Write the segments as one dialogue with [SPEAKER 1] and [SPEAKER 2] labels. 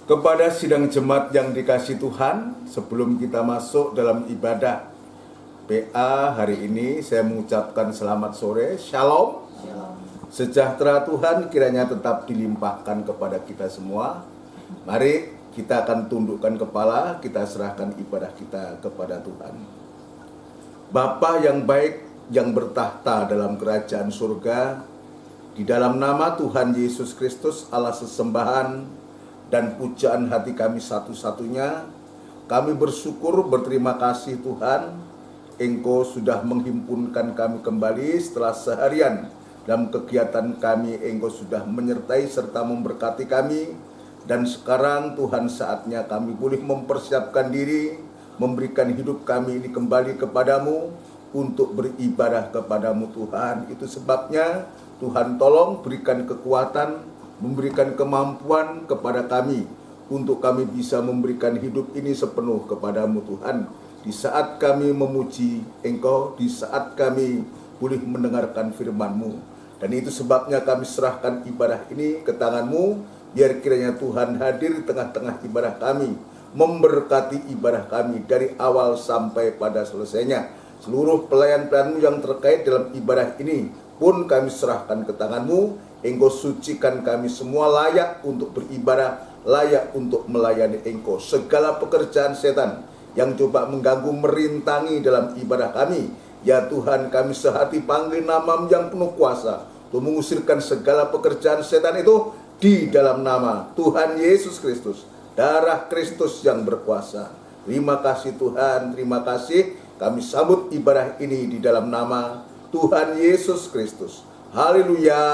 [SPEAKER 1] Kepada sidang jemaat yang dikasih Tuhan, sebelum kita masuk dalam ibadah PA hari ini, saya mengucapkan selamat sore, Shalom. Sejahtera Tuhan kiranya tetap dilimpahkan kepada kita semua. Mari kita akan tundukkan kepala, kita serahkan ibadah kita kepada Tuhan. Bapa yang baik, yang bertahta dalam kerajaan surga, di dalam nama Tuhan Yesus Kristus, Allah sesembahan dan pujaan hati kami satu-satunya, kami bersyukur, berterima kasih Tuhan, Engkau sudah menghimpunkan kami kembali setelah seharian dalam kegiatan kami. Engkau sudah menyertai serta memberkati kami, dan sekarang Tuhan saatnya kami boleh mempersiapkan diri, memberikan hidup kami ini kembali kepadamu untuk beribadah kepadamu Tuhan. Itu sebabnya Tuhan tolong berikan kekuatan, memberikan kemampuan kepada kami untuk kami bisa memberikan hidup ini sepenuh kepadamu Tuhan. Di saat kami memuji Engkau, di saat kami boleh mendengarkan firman-Mu. Dan itu sebabnya kami serahkan ibadah ini ke tangan-Mu, biar kiranya Tuhan hadir di tengah-tengah ibadah kami, memberkati ibadah kami dari awal sampai pada selesainya. Seluruh pelayan-pelayan-Mu yang terkait dalam ibadah ini pun kami serahkan ke tangan-Mu. Engkau sucikan kami semua layak untuk beribadah, layak untuk melayani Engkau. Segala pekerjaan setan yang coba mengganggu, merintangi dalam ibadah kami, ya Tuhan, kami sehati panggil nama-Mu yang penuh kuasa untuk mengusirkan segala pekerjaan setan itu di dalam nama Tuhan Yesus Kristus, darah Kristus yang berkuasa. Terima kasih Tuhan, terima kasih. Kami sambut ibadah ini di dalam nama Tuhan Yesus Kristus. Haleluya.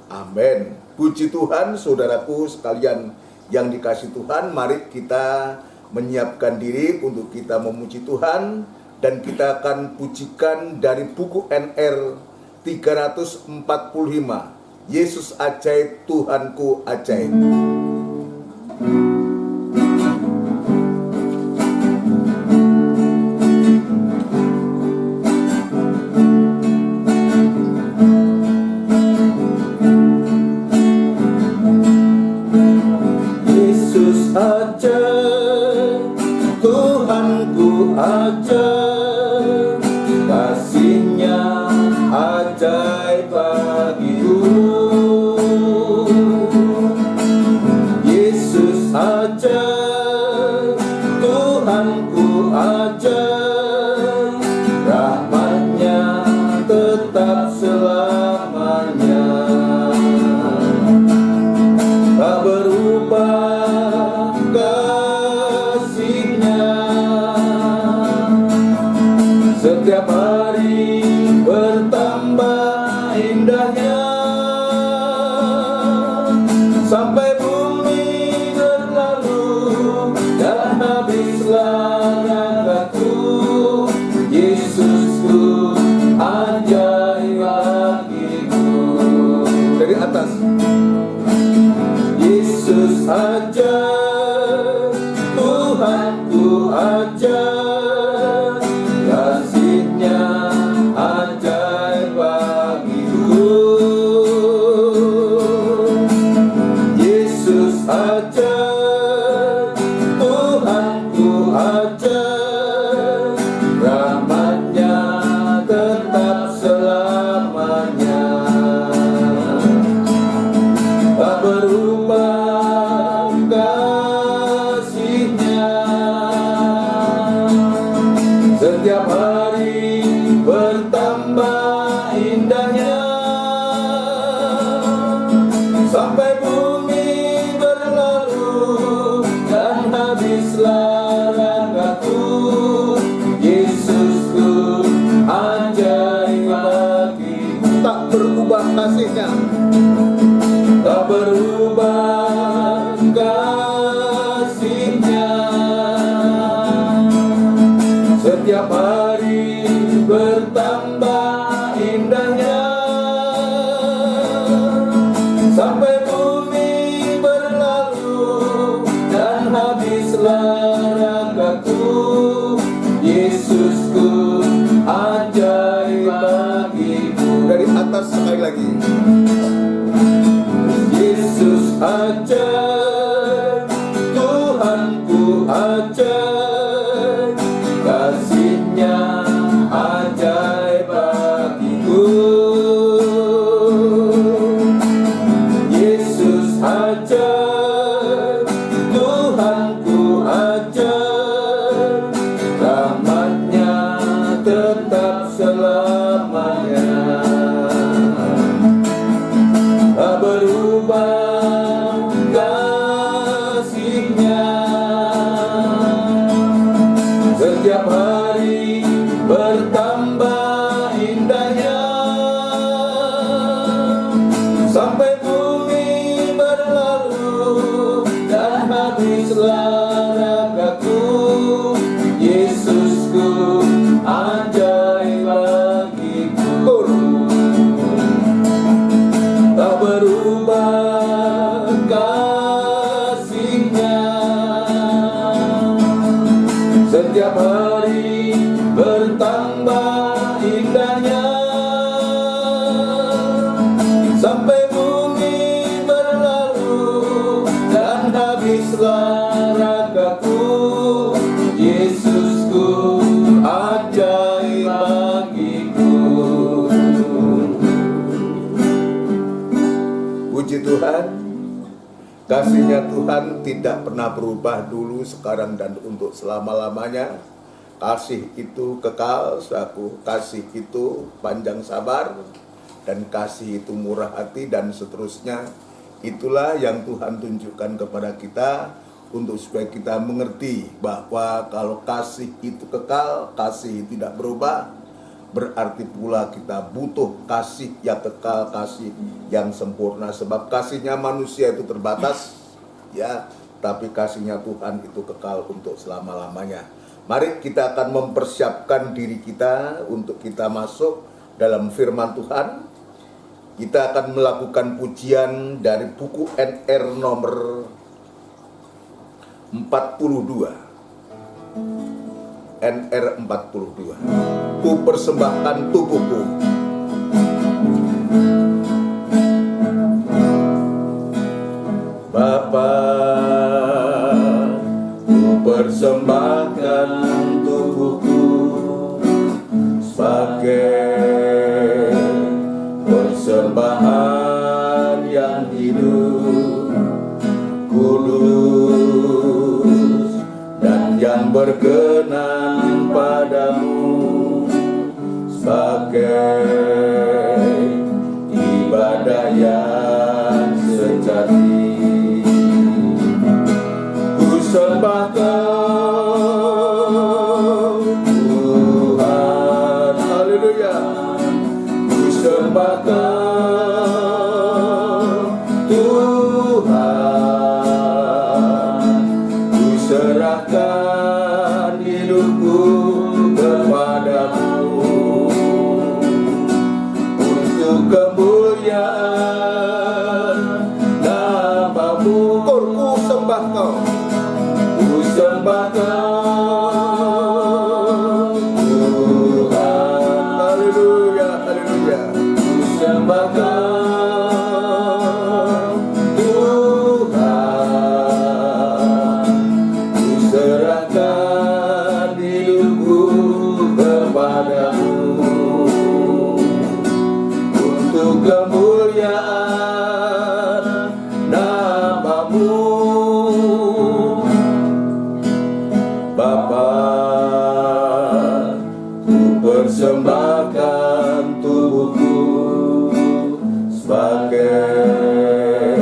[SPEAKER 1] Amin. Puji Tuhan, saudaraku sekalian yang dikasih Tuhan, mari kita menyiapkan diri untuk kita memuji Tuhan, dan kita akan pujikan dari buku NR 345, Yesus ajaib, Tuhanku ajaib.
[SPEAKER 2] Tuhanku ajaib, kasih-Nya ajaib bagiku. Yesus ajaib, Tuhanku ajaib, rahmat-Nya tetap selamanya. Tak berubah kasih-Nya, setiap hari bertambah indahnya, sampai bumi berlalu dan habislah nafasku. Yesusku ajaib bagiku.
[SPEAKER 1] Dari atas.
[SPEAKER 2] Yesus ajaib, Tuhanku ajaib, kasih-Nya ajaib bagiku. Yesus ajaib, Tuhanku ajaib, rahmat-Nya tetap selamanya. Tak berubah kasih-Nya, setiap hari bertambah indahnya, sampai bumi berlalu setiap hari bertambah indahnya, sampai bumi berlalu dan habislah ragaku. Yesusku ajaib bagiku, tak berubah kasih-Nya. Setiap hari bertambah indahnya, sampai bumi berlalu dan habislah ragaku. Yesusku ajaib bagiku.
[SPEAKER 1] Puji Tuhan, kasih-Nya Tuhan tidak pernah berubah dulu, sekarang, dan untuk selama-lamanya. Kasih itu kekal, saku. Kasih itu panjang sabar, dan kasih itu murah hati, dan seterusnya. Itulah yang Tuhan tunjukkan kepada kita, untuk supaya kita mengerti bahwa kalau kasih itu kekal, kasih tidak berubah, berarti pula kita butuh kasih yang kekal, kasih yang sempurna. Sebab kasihnya manusia itu terbatas, ya, tapi kasihnya Tuhan itu kekal untuk selama-lamanya. Mari kita akan mempersiapkan diri kita untuk kita masuk dalam firman Tuhan. Kita akan melakukan pujian dari buku NR nomor 42. NR 42. Ku persembahkan tubuhku.
[SPEAKER 2] Bapa, ku persembahkan tubuhku sebagai persembahan yang hidup, kudus, dan yang berkenan padamu, sebagai ibadah yang sejati. Ku sembah Kau Tuhan, haleluya. Ku sembah Kau Tuhan, ku serahkan hidupku kepadamu untuk kemuliaan nama-Mu.
[SPEAKER 1] Ku sembah Kau.
[SPEAKER 2] Ku sembah Kau Tuhan,
[SPEAKER 1] Haleluya, haleluya.
[SPEAKER 2] ku sembah Kau Tuhan, ku serahkan hidupku kepadamu untuk kemuliaan nama-Mu. Bapa, ku persembahkan tubuhku sebagai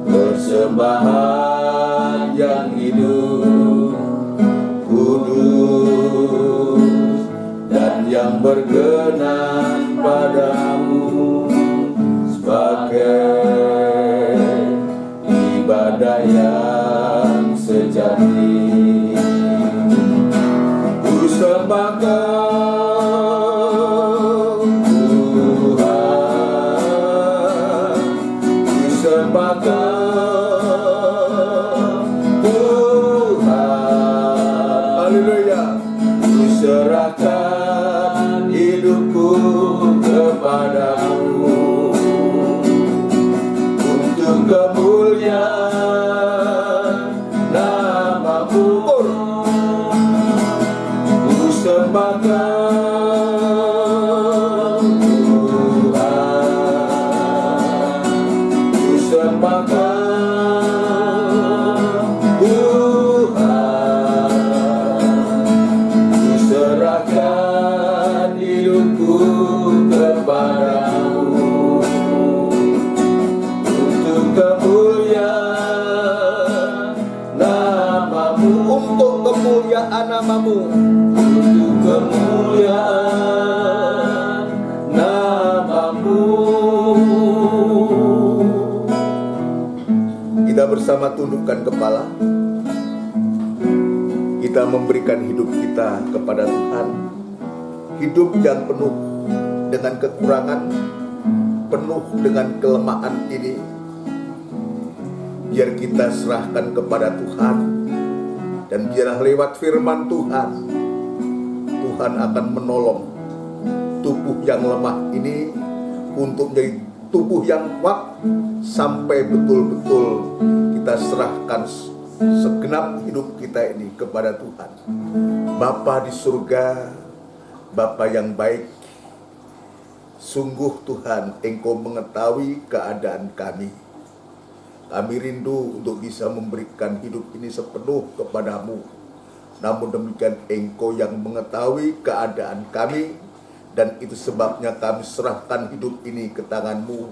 [SPEAKER 2] persembahan yang hidup, kudus, dan yang berkenan padamu, sebagai ibadah yang sejati. Ku sembah Kau Tuhan, ku sembah Kau Tuhan,
[SPEAKER 1] Haleluya.
[SPEAKER 2] ku serahkan hidupku kepadamu untuk kemuliaan nama-Mu. Ku sembah
[SPEAKER 1] namamu.
[SPEAKER 2] Untuk kemuliaan namamu.
[SPEAKER 1] Kita bersama tundukkan kepala. Kita memberikan hidup kita kepada Tuhan. Hidup yang penuh dengan kekurangan, penuh dengan kelemahan ini, biar kita serahkan kepada Tuhan. Dan biarlah lewat firman Tuhan, Tuhan akan menolong tubuh yang lemah ini untuk menjadi tubuh yang kuat, sampai betul-betul kita serahkan segenap hidup kita ini kepada Tuhan. Bapa di surga, Bapa yang baik, sungguh Tuhan, Engkau mengetahui keadaan kami. Kami rindu untuk bisa memberikan hidup ini sepenuh kepadamu. Namun demikian Engkau yang mengetahui keadaan kami, dan itu sebabnya kami serahkan hidup ini ke tangan-Mu.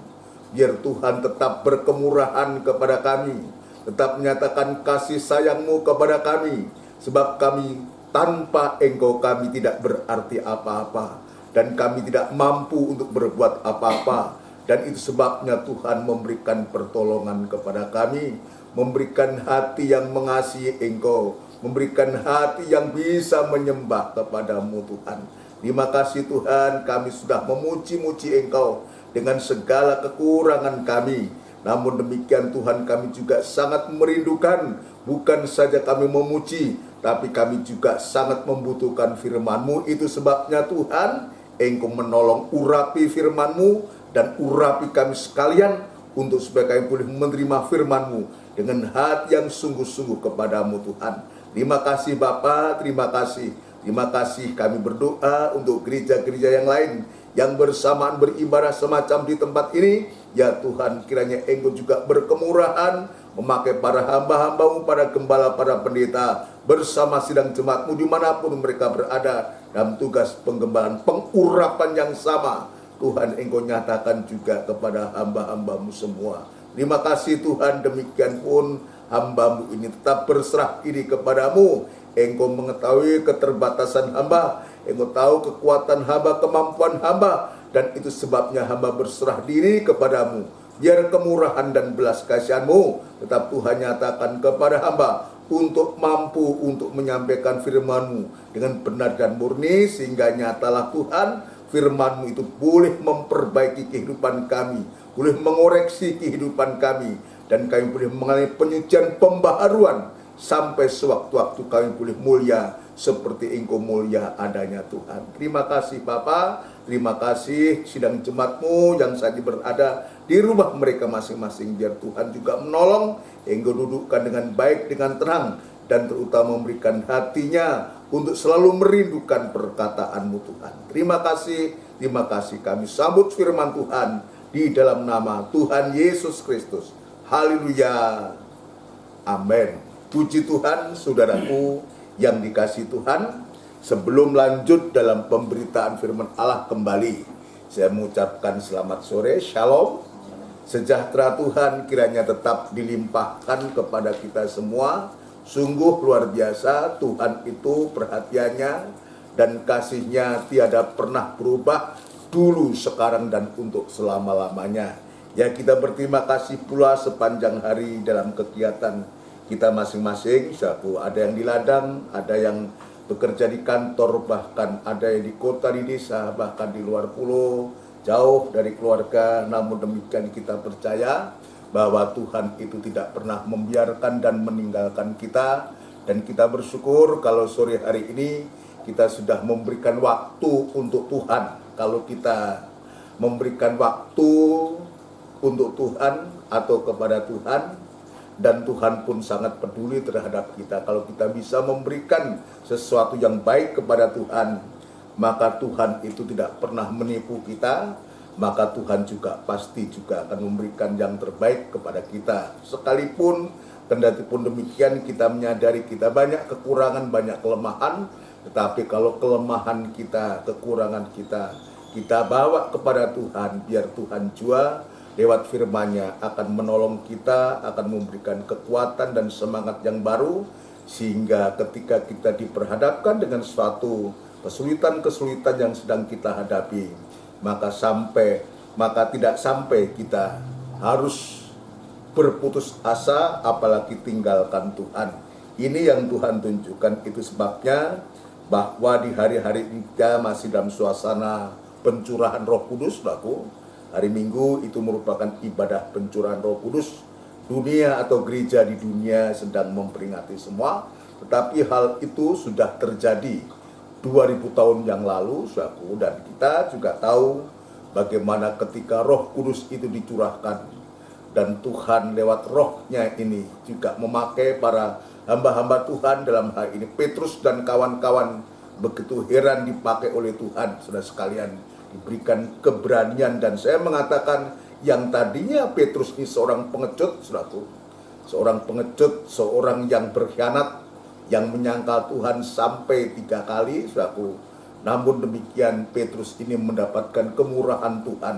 [SPEAKER 1] Biar Tuhan tetap berkemurahan kepada kami, tetap menyatakan kasih sayang-Mu kepada kami. Sebab kami tanpa Engkau kami tidak berarti apa-apa, dan kami tidak mampu untuk berbuat apa-apa. Dan itu sebabnya Tuhan memberikan pertolongan kepada kami, memberikan hati yang mengasihi Engkau, memberikan hati yang bisa menyembah kepadamu Tuhan. Terima kasih Tuhan, kami sudah memuji-muji Engkau dengan segala kekurangan kami. Namun demikian Tuhan, kami juga sangat merindukan, bukan saja kami memuji, tapi kami juga sangat membutuhkan firman-Mu. Itu sebabnya Tuhan, Engkau menolong urapi firman-Mu, dan urapi kami sekalian, untuk supaya kami boleh menerima firman-Mu dengan hati yang sungguh-sungguh kepadamu Tuhan. Terima kasih Bapa, terima kasih. Terima kasih, kami berdoa untuk gereja-gereja yang lain yang bersamaan beribadah semacam di tempat ini. Ya Tuhan, kiranya Engkau juga berkemurahan, memakai para hamba-hamba-Mu, para gembala, para pendeta, bersama sidang jemaat-Mu dimanapun mereka berada, dalam tugas penggembalaan, pengurapan yang sama. Tuhan, Engkau nyatakan juga kepada hamba-hamba-Mu semua. Terima kasih Tuhan, demikian pun hamba-Mu ini tetap berserah diri kepadamu. Engkau mengetahui keterbatasan hamba, Engkau tahu kekuatan hamba, kemampuan hamba, dan itu sebabnya hamba berserah diri kepadamu. Biar kemurahan dan belas kasihan-Mu tetap Tuhan nyatakan kepada hamba, untuk mampu untuk menyampaikan firman-Mu dengan benar dan murni, sehingga nyatalah Tuhan, firman-Mu itu boleh memperbaiki kehidupan kami, boleh mengoreksi kehidupan kami, dan kami boleh mengalami penyucian pembaharuan, sampai sewaktu-waktu kami boleh mulia seperti Engkau mulia adanya Tuhan. Terima kasih Bapa, terima kasih sidang jemaat-Mu yang saat ini berada di rumah mereka masing-masing. Biar Tuhan juga menolong, Engkau dudukkan dengan baik, dengan tenang, dan terutama memberikan hatinya untuk selalu merindukan perkataan-Mu Tuhan. Terima kasih kami sambut firman Tuhan di dalam nama Tuhan Yesus Kristus. Haleluya. Amin. Puji Tuhan, saudaraku yang dikasihi Tuhan. Sebelum lanjut dalam pemberitaan firman Allah kembali, saya mengucapkan selamat sore, shalom. Sejahtera Tuhan kiranya tetap dilimpahkan kepada kita semua. Sungguh luar biasa, Tuhan itu perhatiannya dan kasih-Nya tiada pernah berubah, dulu, sekarang, dan untuk selama-lamanya. Ya, kita berterima kasih pula sepanjang hari dalam kegiatan kita masing-masing. Satu, ada yang di ladang, ada yang bekerja di kantor, bahkan ada yang di kota, di desa, bahkan di luar pulau, jauh dari keluarga. Namun demikian kita percaya bahwa Tuhan itu tidak pernah membiarkan dan meninggalkan kita. Dan kita bersyukur kalau sore hari ini kita sudah memberikan waktu untuk Tuhan. Kalau kita memberikan waktu untuk Tuhan atau kepada Tuhan, dan Tuhan pun sangat peduli terhadap kita. Kalau kita bisa memberikan sesuatu yang baik kepada Tuhan, maka Tuhan itu tidak pernah menipu kita, maka Tuhan juga pasti juga akan memberikan yang terbaik kepada kita. Sekalipun kendati pun demikian, kita menyadari kita banyak kekurangan, banyak kelemahan, tetapi kalau kelemahan kita, kekurangan kita bawa kepada Tuhan, biar Tuhan jua lewat firman-Nya akan menolong kita, akan memberikan kekuatan dan semangat yang baru, Sehingga ketika kita diperhadapkan dengan suatu kesulitan-kesulitan yang sedang kita hadapi, maka tidak sampai kita harus berputus asa, apalagi tinggalkan Tuhan. Ini yang Tuhan tunjukkan. Itu sebabnya bahwa di hari-hari kita masih dalam suasana pencurahan Roh Kudus, saudaraku. Hari Minggu itu merupakan ibadah pencurahan Roh Kudus. Dunia atau gereja di dunia sedang memperingati semua, tetapi hal itu sudah terjadi 2000 tahun yang lalu, saudaraku. Dan kita juga tahu bagaimana ketika Roh Kudus itu dicurahkan, dan Tuhan lewat rohnya ini juga memakai para hamba-hamba Tuhan. Dalam hal ini Petrus dan kawan-kawan begitu heran dipakai oleh Tuhan, saudara sekalian, diberikan keberanian. Dan saya mengatakan, yang tadinya Petrus ini seorang pengecut, saudaraku, seorang pengecut, seorang yang berkhianat, yang menyangkal Tuhan sampai 3 kali, saudaraku. Namun demikian Petrus ini mendapatkan kemurahan Tuhan.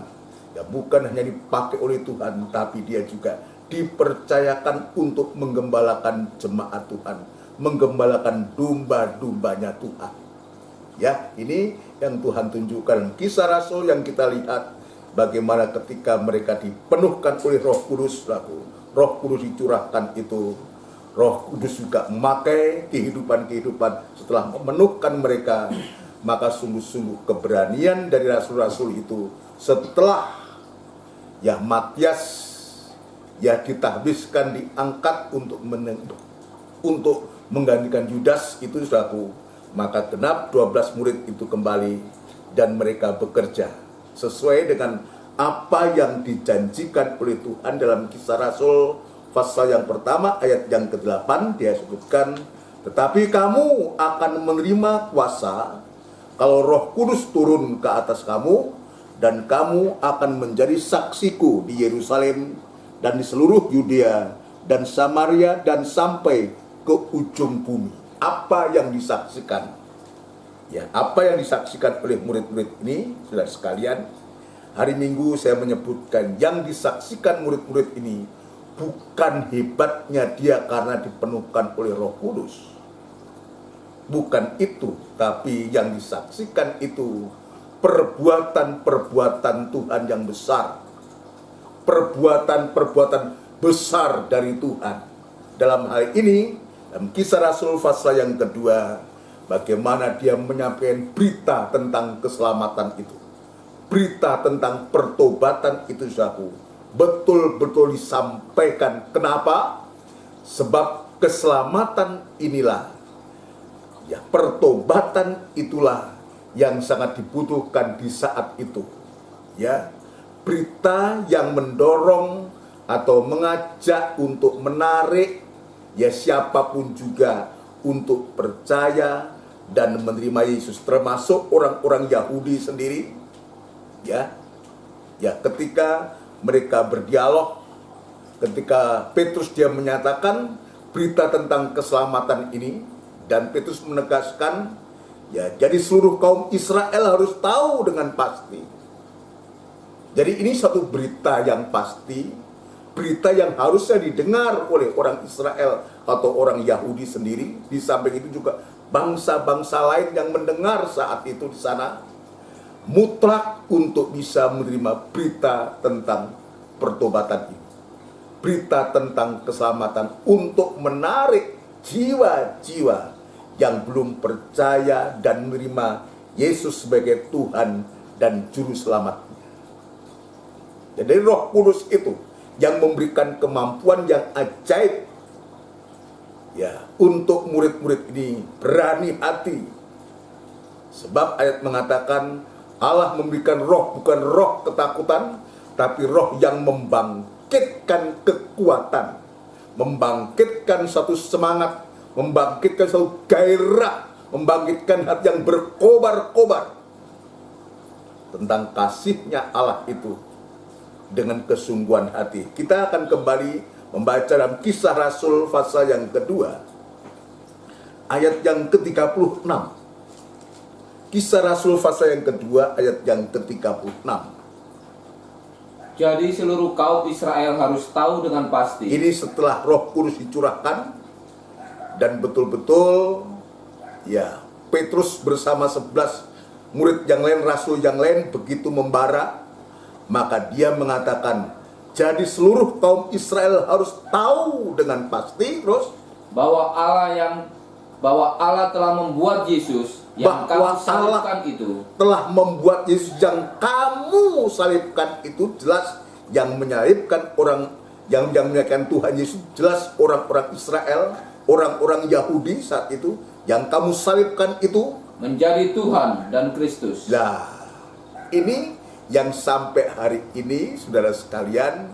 [SPEAKER 1] Ya, bukan hanya dipakai oleh Tuhan, tapi dia juga dipercayakan untuk menggembalakan jemaat Tuhan, menggembalakan domba-dombanya Tuhan. Ya, ini yang Tuhan tunjukkan. Kisah Rasul yang kita lihat bagaimana ketika mereka dipenuhkan oleh Roh Kudus, Roh Kudus dicurahkan itu, Roh Kudus juga memakai kehidupan-kehidupan setelah memenuhkan mereka. Maka sungguh-sungguh keberanian dari rasul-rasul itu, setelah ya Matias ya ditahbiskan, diangkat untuk menggantikan Yudas itu, saudaraku, maka genap 12 murid itu kembali dan mereka bekerja sesuai dengan apa yang dijanjikan oleh Tuhan. Dalam Kisah Rasul pasal yang pertama ayat yang ke-8 dia sebutkan, tetapi kamu akan menerima kuasa kalau Roh Kudus turun ke atas kamu, dan kamu akan menjadi saksiku di Yerusalem dan di seluruh Yudea dan Samaria dan sampai ke ujung bumi. Apa yang disaksikan? Ya, apa yang disaksikan oleh murid-murid ini, saudara sekalian, hari Minggu saya menyebutkan yang disaksikan murid-murid ini bukan hebatnya dia karena dipenuhkan oleh Roh Kudus. Bukan itu, tapi yang disaksikan itu perbuatan-perbuatan Tuhan yang besar. Perbuatan-perbuatan besar dari Tuhan. Dalam hal ini, dalam Kisah Rasul pasal yang kedua, bagaimana dia menyampaikan berita tentang keselamatan itu. Berita tentang pertobatan itu, saudaraku, betul-betul disampaikan. Kenapa? Sebab keselamatan inilah, ya, pertobatan itulah yang sangat dibutuhkan di saat itu. Ya, berita yang mendorong atau mengajak untuk menarik ya siapapun juga untuk percaya dan menerima Yesus, termasuk orang-orang Yahudi sendiri. Ya, ketika mereka berdialog, ketika Petrus dia menyatakan berita tentang keselamatan ini, dan Petrus menegaskan, ya, jadi seluruh kaum Israel harus tahu dengan pasti. Jadi ini satu berita yang pasti, berita yang harusnya didengar oleh orang Israel atau orang Yahudi sendiri. Di samping itu juga bangsa-bangsa lain yang mendengar saat itu di sana, mutlak untuk bisa menerima berita tentang pertobatan ini, berita tentang keselamatan, untuk menarik jiwa-jiwa yang belum percaya dan menerima Yesus sebagai Tuhan dan Juru Selamatnya. Jadi Roh Kudus itu yang memberikan kemampuan yang ajaib, ya, untuk murid-murid ini berani hati. Sebab ayat mengatakan Allah memberikan roh, bukan roh ketakutan, tapi roh yang membangkitkan kekuatan, membangkitkan satu semangat, membangkitkan satu gairah, membangkitkan hati yang berkobar-kobar tentang kasihnya Allah itu dengan kesungguhan hati. Kita akan kembali membaca dalam Kisah Rasul pasal yang kedua, ayat yang ke-36. Kisah Rasul pasal yang kedua ayat yang ke-36.
[SPEAKER 2] Jadi seluruh kaum Israel harus tahu dengan pasti.
[SPEAKER 1] Ini setelah Roh Kudus dicurahkan, Dan betul-betul ya Petrus bersama 11 murid yang lain, rasul yang lain begitu membara, maka dia mengatakan, jadi seluruh kaum Israel harus tahu dengan pasti, terus
[SPEAKER 2] bahwa Allah telah membuat Yesus yang
[SPEAKER 1] Bahwa
[SPEAKER 2] kamu salibkan itu.
[SPEAKER 1] telah membuat Yesus yang kamu salibkan itu, jelas yang menyalibkan yang menyalibkan Tuhan Yesus jelas orang-orang Israel, orang-orang Yahudi saat itu, yang kamu salibkan itu
[SPEAKER 2] Menjadi Tuhan dan Kristus.
[SPEAKER 1] Nah, ini yang sampai hari ini, saudara sekalian,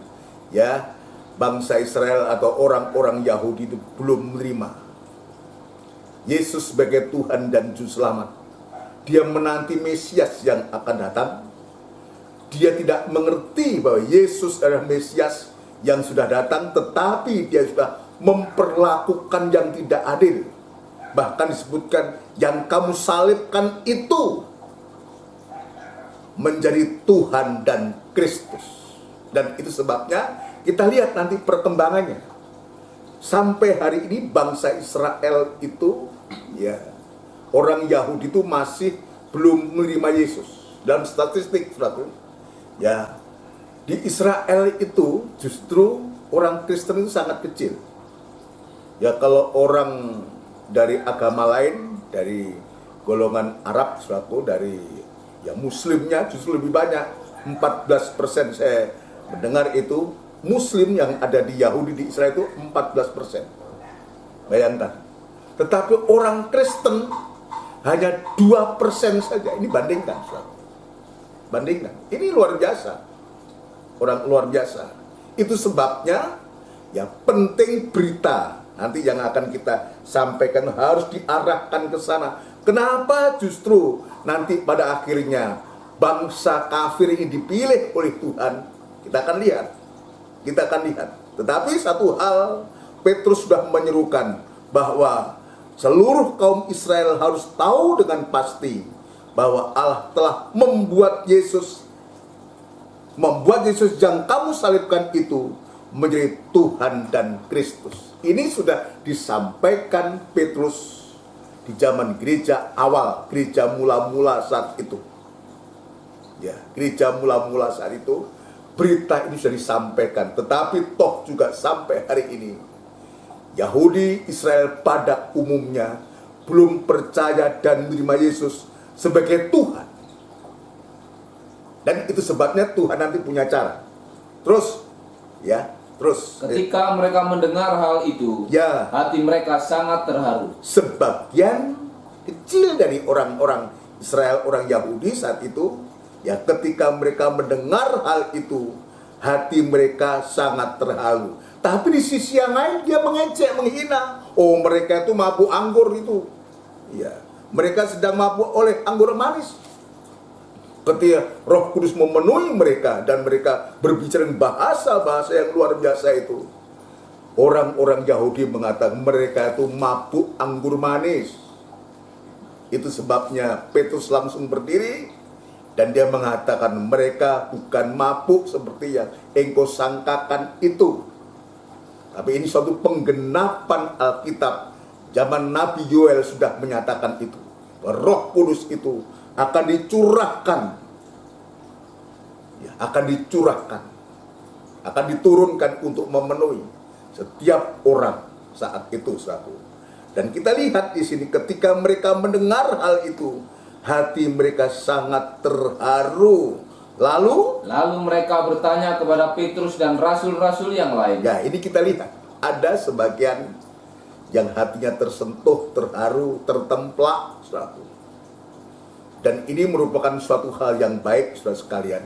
[SPEAKER 1] ya, bangsa Israel atau orang-orang Yahudi itu belum menerima Yesus sebagai Tuhan dan Juru Selamat. Dia menanti Mesias yang akan datang. Dia tidak mengerti bahwa Yesus adalah Mesias yang sudah datang, tetapi dia sudah memperlakukan yang tidak adil. Bahkan disebutkan, yang kamu salibkan itu menjadi Tuhan dan Kristus. Dan itu sebabnya kita lihat nanti perkembangannya. Sampai hari ini bangsa Israel itu, ya, orang Yahudi itu masih belum menerima Yesus. Dalam statistik, saudara, ya, di Israel itu justru orang Kristen itu sangat kecil. Ya, kalau orang dari agama lain, dari golongan Arab, suatu dari ya Muslimnya justru lebih banyak. 14% saya mendengar itu Muslim yang ada di Yahudi di Israel itu 14%. Bayangkan. Tetapi orang Kristen hanya 2% saja. Ini bandingkan, saudara. Bandingkan. Ini luar biasa. Orang luar biasa. Itu sebabnya ya penting berita nanti yang akan kita sampaikan harus diarahkan ke sana. Kenapa justru nanti pada akhirnya bangsa kafir ini dipilih oleh Tuhan? Kita akan lihat. Kita akan lihat. Tetapi satu hal, Petrus sudah menyerukan bahwa seluruh kaum Israel harus tahu dengan pasti bahwa Allah telah membuat Yesus yang kamu salibkan itu menjadi Tuhan dan Kristus. Ini sudah disampaikan Petrus di zaman gereja awal, gereja mula-mula saat itu. Ya, gereja mula-mula saat itu berita ini sudah disampaikan, tetapi toh juga sampai hari ini Yahudi Israel pada umumnya belum percaya dan menerima Yesus sebagai Tuhan. Dan itu sebabnya Tuhan nanti punya cara. Terus
[SPEAKER 2] Ketika mereka mendengar hal itu,
[SPEAKER 1] ya,
[SPEAKER 2] hati mereka sangat terharu.
[SPEAKER 1] Sebagian kecil dari orang-orang Israel, orang Yahudi saat itu, ya, ketika mereka mendengar hal itu, hati mereka sangat terharu. Tapi di sisi yang lain dia mengejek, menghina. Oh, mereka itu mabuk anggur itu. Ya, mereka sedang mabuk oleh anggur manis. Ketika Roh Kudus memenuhi mereka dan mereka berbicara bahasa-bahasa yang luar biasa itu, orang-orang Yahudi mengatakan mereka itu mabuk anggur manis. Itu sebabnya Petrus langsung berdiri dan dia mengatakan mereka bukan mabuk seperti yang engkau sangkakan itu. Tapi ini suatu penggenapan Alkitab. Zaman Nabi Yoel sudah menyatakan itu. Roh Kudus itu akan dicurahkan. Ya, akan dicurahkan. Akan diturunkan untuk memenuhi setiap orang saat itu, saudara. Dan kita lihat di sini ketika mereka mendengar hal itu, hati mereka sangat terharu. Lalu
[SPEAKER 2] mereka bertanya kepada Petrus dan rasul-rasul yang lain.
[SPEAKER 1] Ya, ini kita lihat ada sebagian yang hatinya tersentuh, terharu, tertemplak, saudara. Dan ini merupakan suatu hal yang baik, saudara sekalian.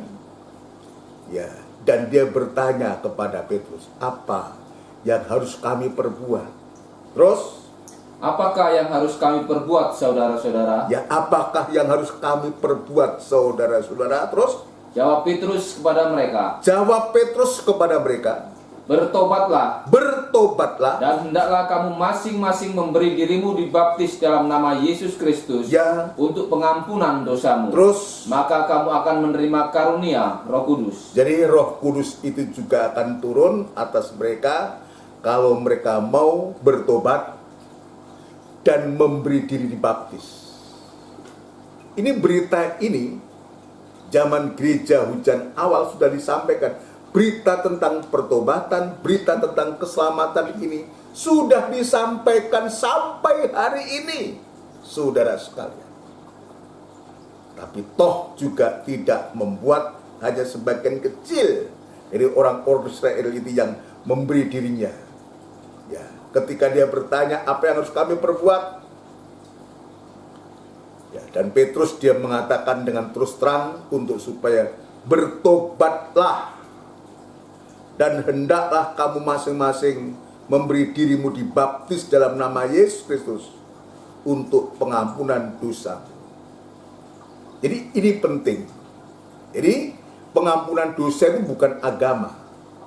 [SPEAKER 1] Ya, dan dia bertanya kepada Petrus, apa yang harus kami perbuat? Terus,
[SPEAKER 2] apakah yang harus kami perbuat, saudara-saudara?
[SPEAKER 1] ya, apakah yang harus kami perbuat, saudara-saudara? Terus,
[SPEAKER 2] jawab Petrus kepada mereka, bertobatlah,
[SPEAKER 1] dan
[SPEAKER 2] hendaklah kamu masing-masing memberi dirimu dibaptis dalam nama Yesus Kristus,
[SPEAKER 1] ya,
[SPEAKER 2] untuk pengampunan dosamu.
[SPEAKER 1] terus,
[SPEAKER 2] maka kamu akan menerima karunia Roh Kudus.
[SPEAKER 1] jadi Roh Kudus itu juga akan turun atas mereka kalau mereka mau bertobat dan memberi diri dibaptis. Ini berita ini zaman gereja hujan awal sudah disampaikan. Berita tentang pertobatan, berita tentang keselamatan ini sudah disampaikan sampai hari ini, saudara sekalian. Tapi toh juga tidak membuat hanya sebagian kecil dari orang-orang Israel itu yang memberi dirinya. Ya, ketika dia bertanya, apa yang harus kami perbuat? Ya, dan Petrus dia mengatakan dengan terus terang untuk supaya bertobatlah dan hendaklah kamu masing-masing memberi dirimu dibaptis dalam nama Yesus Kristus untuk pengampunan dosa. Jadi ini penting. Jadi pengampunan dosa itu bukan agama.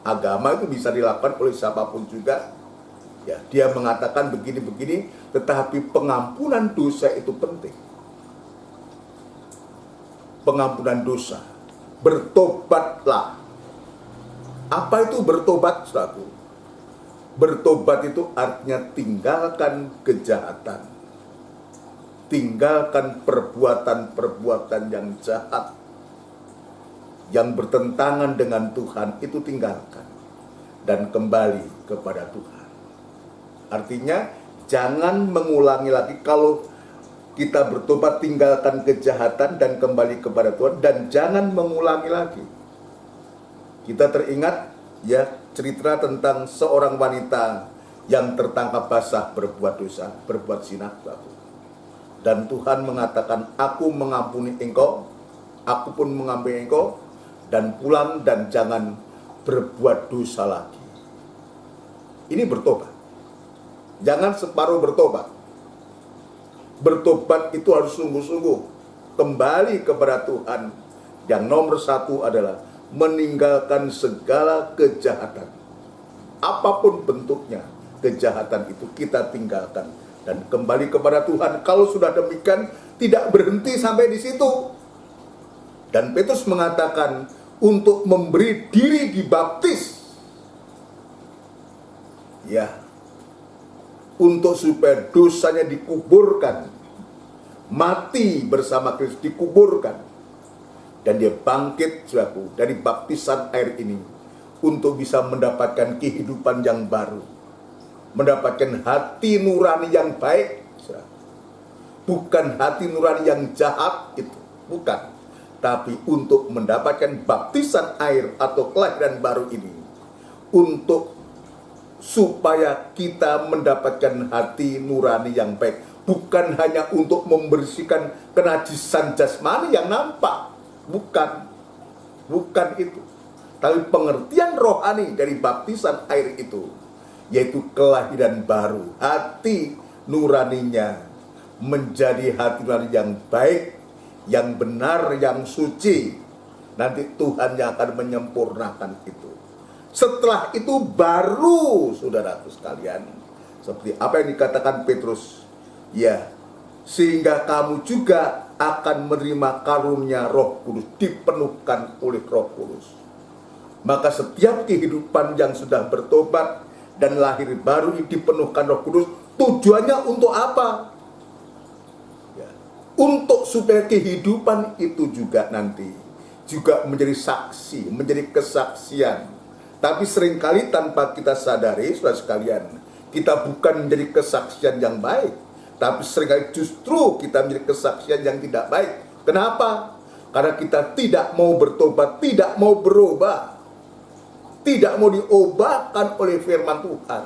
[SPEAKER 1] Agama itu bisa dilakukan oleh siapapun juga. Ya, dia mengatakan begini-begini, tetapi pengampunan dosa itu penting. Pengampunan dosa. Bertobatlah. Apa itu bertobat, saudaraku? Bertobat itu artinya tinggalkan kejahatan. Tinggalkan perbuatan-perbuatan yang jahat, yang bertentangan dengan Tuhan, itu tinggalkan. Dan kembali kepada Tuhan. Artinya, jangan mengulangi lagi. Kalau kita bertobat, tinggalkan kejahatan dan kembali kepada Tuhan. Dan jangan mengulangi lagi. Kita teringat ya cerita tentang seorang wanita yang tertangkap basah berbuat dosa, berbuat zina. Dan Tuhan mengatakan, aku mengampuni engkau, aku pun mengampuni engkau, dan pulang dan jangan berbuat dosa lagi. Ini bertobat. Jangan separuh bertobat. Bertobat itu harus sungguh-sungguh. Kembali kepada Tuhan. Yang nomor satu adalah meninggalkan segala kejahatan. Apapun bentuknya, kejahatan itu kita tinggalkan. Dan kembali kepada Tuhan. Kalau sudah demikian, tidak berhenti sampai di situ. Dan Petrus mengatakan untuk memberi diri dibaptis. Ya. Untuk supaya dosanya dikuburkan. Mati bersama Kristus, dikuburkan. Dan dia bangkit, saudaraku, dari baptisan air ini. Untuk bisa mendapatkan kehidupan yang baru. Mendapatkan hati nurani yang baik. Bukan hati nurani yang jahat itu. Bukan. Tapi untuk mendapatkan baptisan air atau kelahiran baru ini. Untuk supaya kita mendapatkan hati nurani yang baik. Bukan hanya untuk membersihkan kenajisan jasmani yang nampak. Bukan. Bukan itu. Tapi pengertian rohani dari baptisan air itu, yaitu kelahiran baru. Hati nuraninya menjadi hati nurani yang baik, yang benar, yang suci. Nanti Tuhan yang akan menyempurnakan itu. Setelah itu baru, saudaraku sekalian, seperti apa yang dikatakan Petrus, ya, sehingga kamu juga akan menerima karunia Roh Kudus, dipenuhkan oleh Roh Kudus. Maka setiap kehidupan yang sudah bertobat dan lahir baru dipenuhkan Roh Kudus, tujuannya untuk apa? Ya, untuk supaya kehidupan itu juga nanti juga menjadi saksi, menjadi kesaksian. Tapi seringkali tanpa kita sadari, saudara sekalian, kita bukan menjadi kesaksian yang baik, tapi seringkali justru kita menjadi kesaksian yang tidak baik. Kenapa? Karena kita tidak mau bertobat, tidak mau berubah, tidak mau diubahkan oleh firman Tuhan.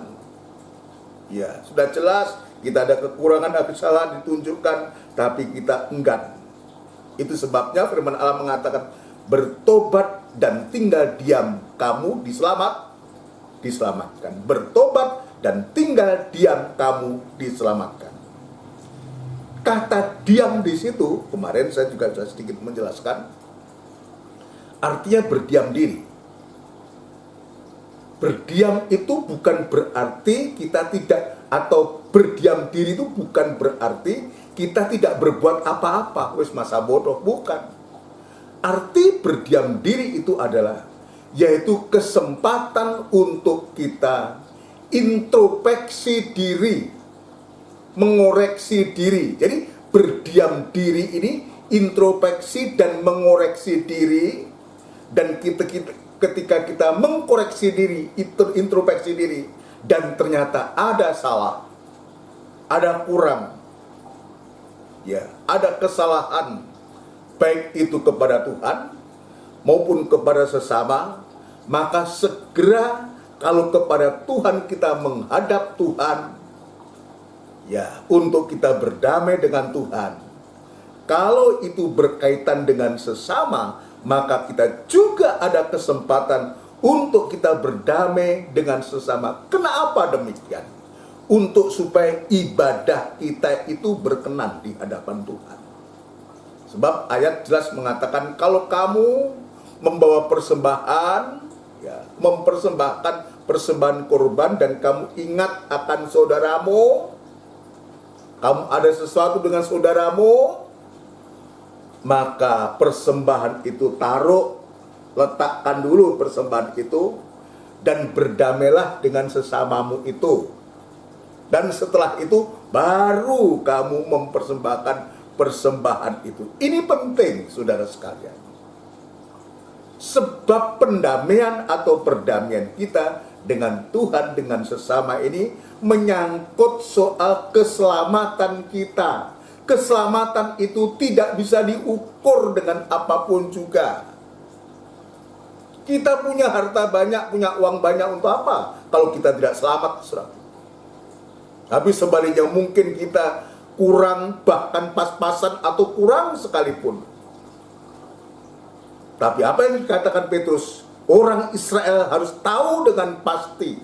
[SPEAKER 1] Ya, sudah jelas kita ada kekurangan, ada kesalahan ditunjukkan, tapi kita enggan. Itu sebabnya firman Allah mengatakan, bertobat dan tinggal diam, kamu diselamatkan. Bertobat dan tinggal diam, kamu diselamatkan. Kata diam di situ, kemarin saya juga sudah sedikit menjelaskan, artinya berdiam diri. Berdiam itu bukan berarti kita tidak, atau berdiam diri itu bukan berarti kita tidak berbuat apa-apa, wis masa bodoh, bukan. Arti berdiam diri itu adalah, yaitu kesempatan untuk kita introspeksi diri. mengoreksi diri. Jadi berdiam diri ini introspeksi dan mengoreksi diri, dan ketika kita mengkoreksi diri, introspeksi diri, dan ternyata ada salah, ada kurang, ya, ada kesalahan, baik itu kepada Tuhan maupun kepada sesama, maka segera kalau kepada Tuhan kita menghadap Tuhan, ya, untuk kita berdamai dengan Tuhan. Kalau itu berkaitan dengan sesama, maka kita juga ada kesempatan untuk kita berdamai dengan sesama. Kenapa demikian? Untuk supaya ibadah kita itu berkenan di hadapan Tuhan. Sebab ayat jelas mengatakan kalau kamu membawa persembahan, ya, mempersembahkan persembahan korban, dan kamu ingat akan saudaramu, kamu ada sesuatu dengan saudaramu, maka persembahan itu taruh, letakkan dulu persembahan itu, dan berdamailah dengan sesamamu itu. Dan setelah itu baru kamu mempersembahkan persembahan itu. Ini penting, saudara sekalian. Sebab pendamaian atau perdamaian kita dengan Tuhan, dengan sesama ini menyangkut soal keselamatan kita. Keselamatan itu tidak bisa diukur dengan apapun juga. Kita punya harta banyak, punya uang banyak untuk apa kalau kita tidak selamat, saudara? Tapi sebaliknya mungkin kita kurang, bahkan pas-pasan atau kurang sekalipun. Tapi apa yang dikatakan Petrus, orang Israel harus tahu dengan pasti.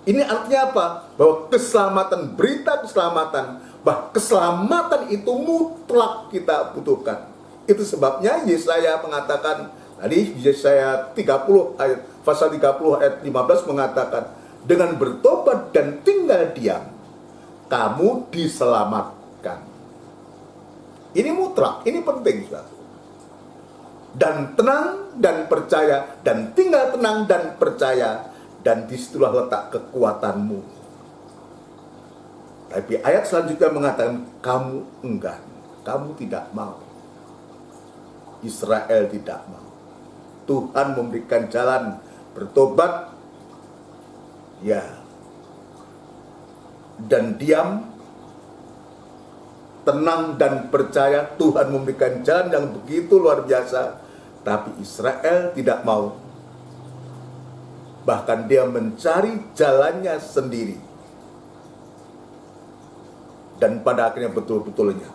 [SPEAKER 1] Ini artinya apa? Bahwa keselamatan, berita keselamatan, bahwa keselamatan itu mutlak kita butuhkan. Itu sebabnya Yesaya mengatakan, tadi Yesaya 30 ayat pasal 30 ayat 15 mengatakan, dengan bertobat dan tinggal diam, kamu diselamatkan. Ini mutlak, ini penting, saudara. Dan tenang dan percaya, dan tinggal tenang dan percaya, dan disitulah letak kekuatanmu. Tapi ayat selanjutnya mengatakan, kamu enggan, kamu tidak mau. Israel tidak mau. Tuhan memberikan jalan bertobat, ya, dan diam, tenang dan percaya. Tuhan memberikan jalan yang begitu luar biasa, tapi Israel tidak mau. Bahkan dia mencari jalannya sendiri, dan pada akhirnya betul-betulnya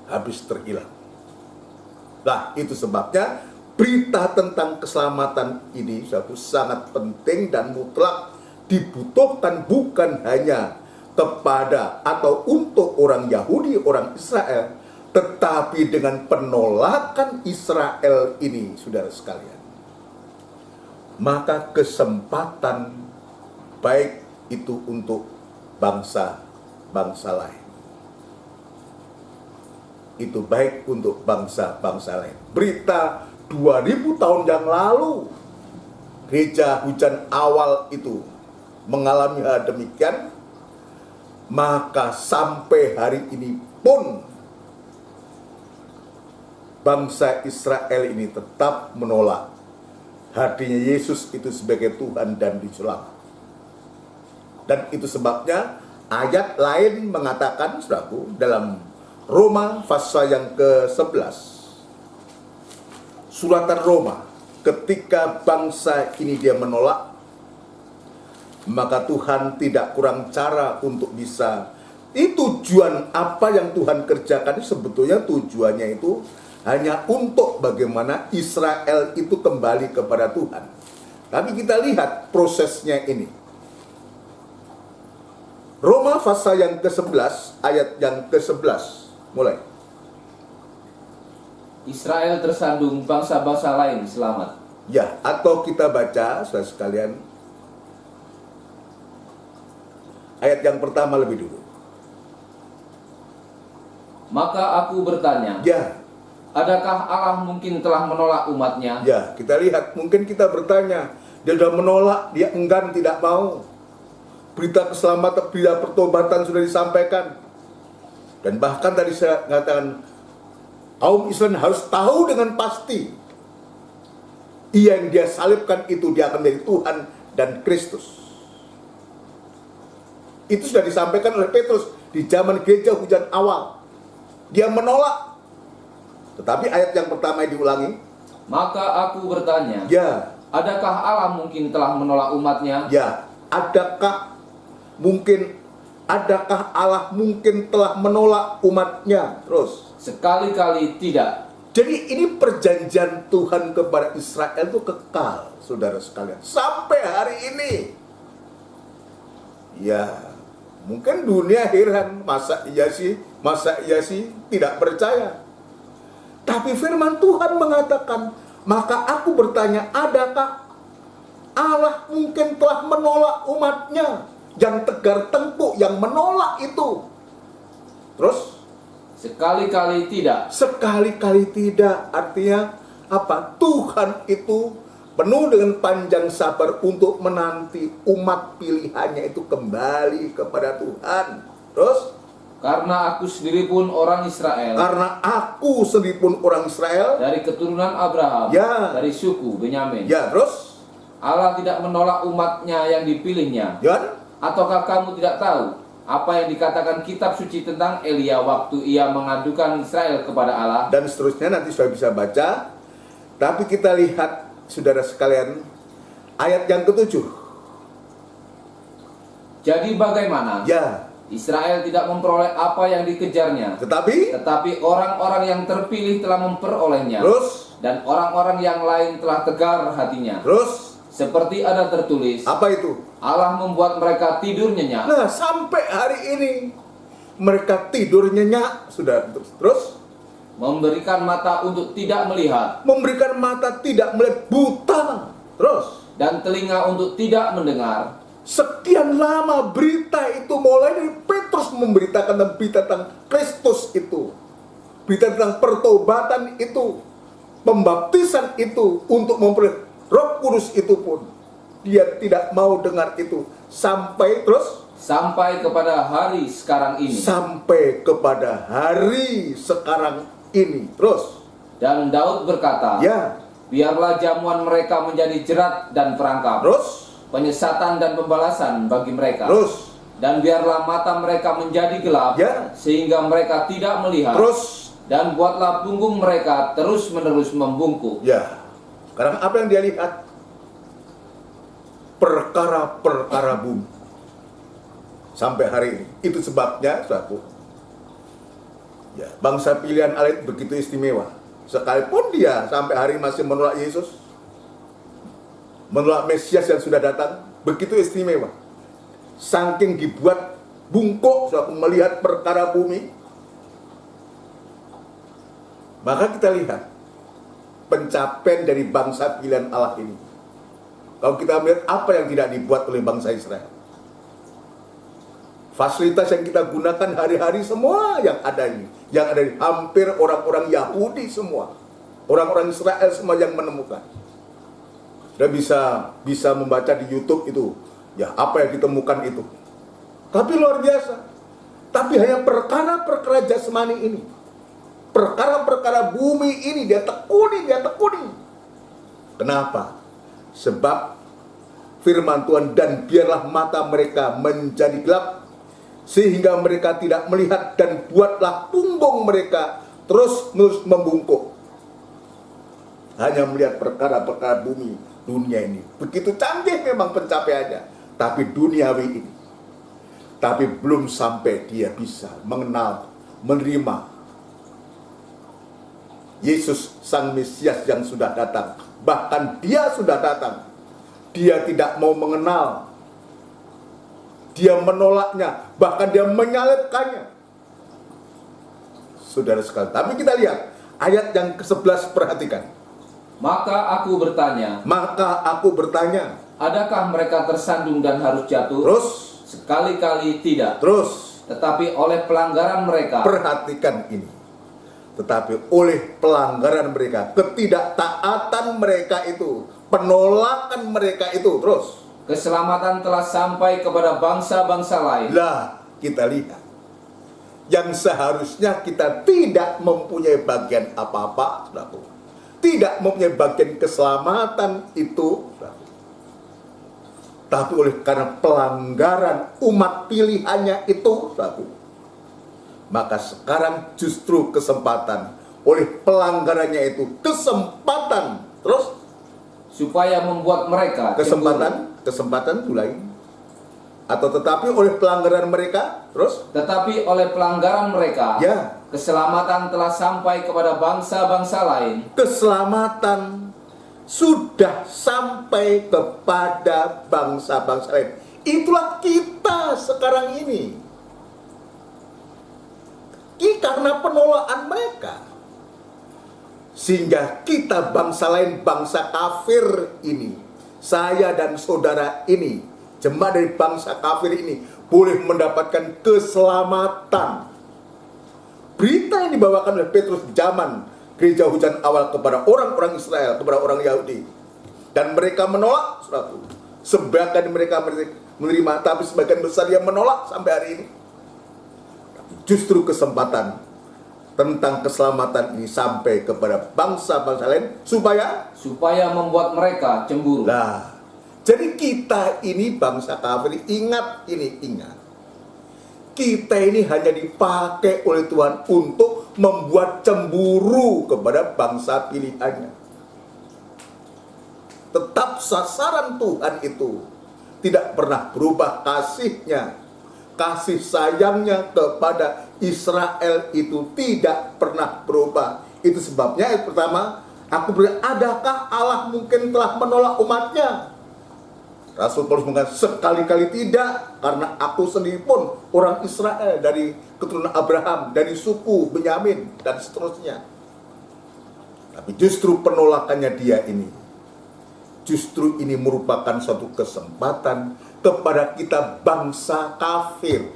[SPEAKER 1] habis terhilang. Nah, itu sebabnya berita tentang keselamatan ini suatu sangat penting dan mutlak dibutuhkan, bukan hanya kepada atau untuk orang Yahudi, orang Israel, tetapi dengan penolakan Israel ini, saudara sekalian, maka kesempatan baik itu untuk bangsa-bangsa lain. Itu baik untuk bangsa-bangsa lain. Berita 2000 tahun yang lalu, gereja hujan awal itu mengalami hal demikian, maka sampai hari ini pun bangsa Israel ini tetap menolak hadirnya Yesus itu sebagai Tuhan dan Juru. Dan itu sebabnya ayat lain mengatakan, saudaraku, dalam Roma pasal yang ke-11, suratan Roma, ketika bangsa ini dia menolak, maka Tuhan tidak kurang cara untuk bisa, tujuan apa yang Tuhan kerjakan sebetulnya tujuannya itu hanya untuk bagaimana Israel itu kembali kepada Tuhan. Tapi kita lihat prosesnya ini. Roma pasal yang ke-11 ayat yang ke-11 mulai.
[SPEAKER 2] Israel tersandung, bangsa-bangsa lain selamat.
[SPEAKER 1] Ya, atau kita baca saudara sekalian ayat yang pertama lebih dulu.
[SPEAKER 2] Maka aku bertanya,
[SPEAKER 1] Ya,
[SPEAKER 2] adakah Allah mungkin telah menolak umatnya?
[SPEAKER 1] ya, kita lihat, mungkin kita bertanya, dia sudah menolak, dia enggan, tidak mau. berita keselamatan, berita pertobatan sudah disampaikan. Dan bahkan tadi saya katakan, kaum Israel harus tahu dengan pasti, Ia yang dia salibkan itu, dia akan menjadi Tuhan dan Kristus. Itu sudah disampaikan oleh Petrus di zaman gereja hujan awal. Dia menolak. Tetapi ayat yang pertama yang diulangi,
[SPEAKER 2] Maka aku bertanya,
[SPEAKER 1] ya,
[SPEAKER 2] adakah Allah mungkin telah menolak umatnya?
[SPEAKER 1] ya, adakah Allah mungkin telah menolak umatnya? Terus,
[SPEAKER 2] Sekali-kali tidak.
[SPEAKER 1] jadi ini perjanjian Tuhan kepada Israel itu kekal, saudara sekalian, sampai hari ini. Ya, mungkin dunia heran, masa iya sih tidak percaya. Tapi firman Tuhan mengatakan, maka aku bertanya, adakah Allah mungkin telah menolak umatnya? Yang tegar tengkuk, yang menolak itu. Terus,
[SPEAKER 2] Sekali-kali tidak.
[SPEAKER 1] sekali-kali tidak, artinya apa? Tuhan itu penuh dengan panjang sabar untuk menanti umat pilihannya itu kembali kepada Tuhan. Terus,
[SPEAKER 2] Karena aku sendiri pun orang Israel,
[SPEAKER 1] karena aku sendiri pun orang Israel,
[SPEAKER 2] dari keturunan Abraham,
[SPEAKER 1] Ya.
[SPEAKER 2] dari suku Benyamin.
[SPEAKER 1] ya terus,
[SPEAKER 2] Allah tidak menolak umatnya yang dipilihnya.
[SPEAKER 1] ya,
[SPEAKER 2] Ataukah kamu tidak tahu apa yang dikatakan kitab suci tentang Elia waktu ia mengadukan Israel kepada Allah?
[SPEAKER 1] dan seterusnya nanti sudah bisa baca. Tapi kita lihat, saudara sekalian, ayat yang ke-7.
[SPEAKER 2] Jadi bagaimana?
[SPEAKER 1] Ya,
[SPEAKER 2] Israel tidak memperoleh apa yang dikejarnya, tetapi orang-orang yang terpilih telah memperolehnya.
[SPEAKER 1] terus,
[SPEAKER 2] Dan orang-orang yang lain telah tegar hatinya.
[SPEAKER 1] terus,
[SPEAKER 2] Seperti ada tertulis,
[SPEAKER 1] apa itu?
[SPEAKER 2] Allah membuat mereka tidur nyenyak.
[SPEAKER 1] Nah, sampai hari ini mereka tidur nyenyak, sudah. Terus,
[SPEAKER 2] Memberikan mata untuk tidak melihat,
[SPEAKER 1] memberikan mata tidak melihat, buta. Terus,
[SPEAKER 2] dan telinga untuk tidak mendengar.
[SPEAKER 1] sekian lama berita itu, mulai dari Petrus memberitakan tentang berita tentang Kristus itu, berita tentang pertobatan itu, pembaptisan itu, untuk memperoleh Roh Kudus itu pun dia tidak mau dengar itu, sampai terus,
[SPEAKER 2] Sampai kepada hari sekarang ini.
[SPEAKER 1] sampai kepada hari sekarang ini. Terus,
[SPEAKER 2] Dan Daud berkata,
[SPEAKER 1] ya,
[SPEAKER 2] biarlah jamuan mereka menjadi jerat dan perangkap,
[SPEAKER 1] terus,
[SPEAKER 2] penyesatan dan pembalasan bagi mereka.
[SPEAKER 1] terus,
[SPEAKER 2] Dan biarlah mata mereka menjadi gelap,
[SPEAKER 1] Ya.
[SPEAKER 2] sehingga mereka tidak melihat.
[SPEAKER 1] terus,
[SPEAKER 2] Dan buatlah punggung mereka terus-menerus membungkuk.
[SPEAKER 1] ya. Sekarang apa yang dia lihat? Perkara-perkara bumi. Sampai hari ini. Itu sebabnya, saudaraku, ya, bangsa pilihan Allah itu begitu istimewa. Sekalipun dia sampai hari ini masih menolak Yesus, menolak Mesias yang sudah datang, begitu istimewa. Saking dibuat bungkuk, saudaraku, melihat perkara bumi. Maka kita lihat pencapaian dari bangsa pilihan Allah ini. Kalau kita melihat apa yang tidak dibuat oleh bangsa Israel, fasilitas yang kita gunakan hari-hari semua yang ada ini, yang ada di hampir orang-orang Yahudi semua, orang-orang Israel semua yang menemukan. Sudah bisa membaca di YouTube itu, ya apa yang ditemukan itu. Tapi luar biasa. Tapi hanya perkara-perkara jasmani ini, perkara-perkara bumi ini dia tekuni. Kenapa? Sebab firman Tuhan, dan biarlah mata mereka menjadi gelap sehingga mereka tidak melihat, dan buatlah punggung mereka terus-menerus membungkuk. Hanya melihat perkara-perkara bumi, dunia ini. Begitu canggih memang pencapaiannya, tapi duniawi ini. Tapi belum sampai dia bisa mengenal, menerima Yesus Sang Mesias yang sudah datang. Bahkan dia sudah datang, dia tidak mau mengenal, dia menolaknya, bahkan dia menyalibkannya, saudara sekalian. Tapi kita lihat ayat yang ke-11, perhatikan.
[SPEAKER 2] Maka aku bertanya, adakah mereka tersandung dan harus jatuh?
[SPEAKER 1] Terus,
[SPEAKER 2] Sekali-kali tidak.
[SPEAKER 1] terus,
[SPEAKER 2] Tetapi oleh pelanggaran mereka,
[SPEAKER 1] perhatikan ini. Tetapi oleh pelanggaran mereka, ketidaktaatan mereka itu, penolakan mereka itu, terus,
[SPEAKER 2] keselamatan telah sampai kepada bangsa-bangsa lain.
[SPEAKER 1] Lah, kita lihat. Yang seharusnya kita tidak mempunyai bagian apa-apa, saudaraku. Tidak mempunyai bagian keselamatan itu, saudaraku. Tapi oleh karena pelanggaran umat pilihannya itu, saudaraku, maka sekarang justru kesempatan, oleh pelanggarannya itu kesempatan, terus
[SPEAKER 2] supaya membuat mereka
[SPEAKER 1] kesempatan mulai, atau tetapi oleh pelanggaran mereka, terus
[SPEAKER 2] tetapi oleh pelanggaran mereka,
[SPEAKER 1] ya,
[SPEAKER 2] keselamatan telah sampai kepada bangsa-bangsa lain.
[SPEAKER 1] keselamatan sudah sampai kepada bangsa-bangsa lain. Itulah kita sekarang ini. Karena penolakan mereka, sehingga kita bangsa lain, bangsa kafir ini, saya dan saudara ini, jemaat dari bangsa kafir ini, boleh mendapatkan keselamatan. Berita yang dibawakan oleh Petrus zaman gereja hujan awal kepada orang-orang Israel, kepada orang Yahudi, dan mereka menolak, saudaraku. Sebagian mereka menerima, tapi sebagian besar yang menolak sampai hari ini. Justru kesempatan tentang keselamatan ini sampai kepada bangsa-bangsa lain supaya
[SPEAKER 2] membuat mereka cemburu.
[SPEAKER 1] Nah, jadi kita ini bangsa kafir, ingat. Kita ini hanya dipakai oleh Tuhan untuk membuat cemburu kepada bangsa pilihannya. Tetap sasaran Tuhan itu tidak pernah berubah, kasihnya, kasih sayangnya kepada Israel itu tidak pernah berubah. Itu sebabnya yang pertama, aku berkata, adakah Allah mungkin telah menolak umatnya? Rasul Paulus mengatakan, sekali-kali tidak, karena aku sendiri pun orang Israel dari keturunan Abraham, dari suku Benyamin, dan seterusnya. Tapi justru penolakannya dia ini, justru ini merupakan suatu kesempatan kepada kita bangsa kafir.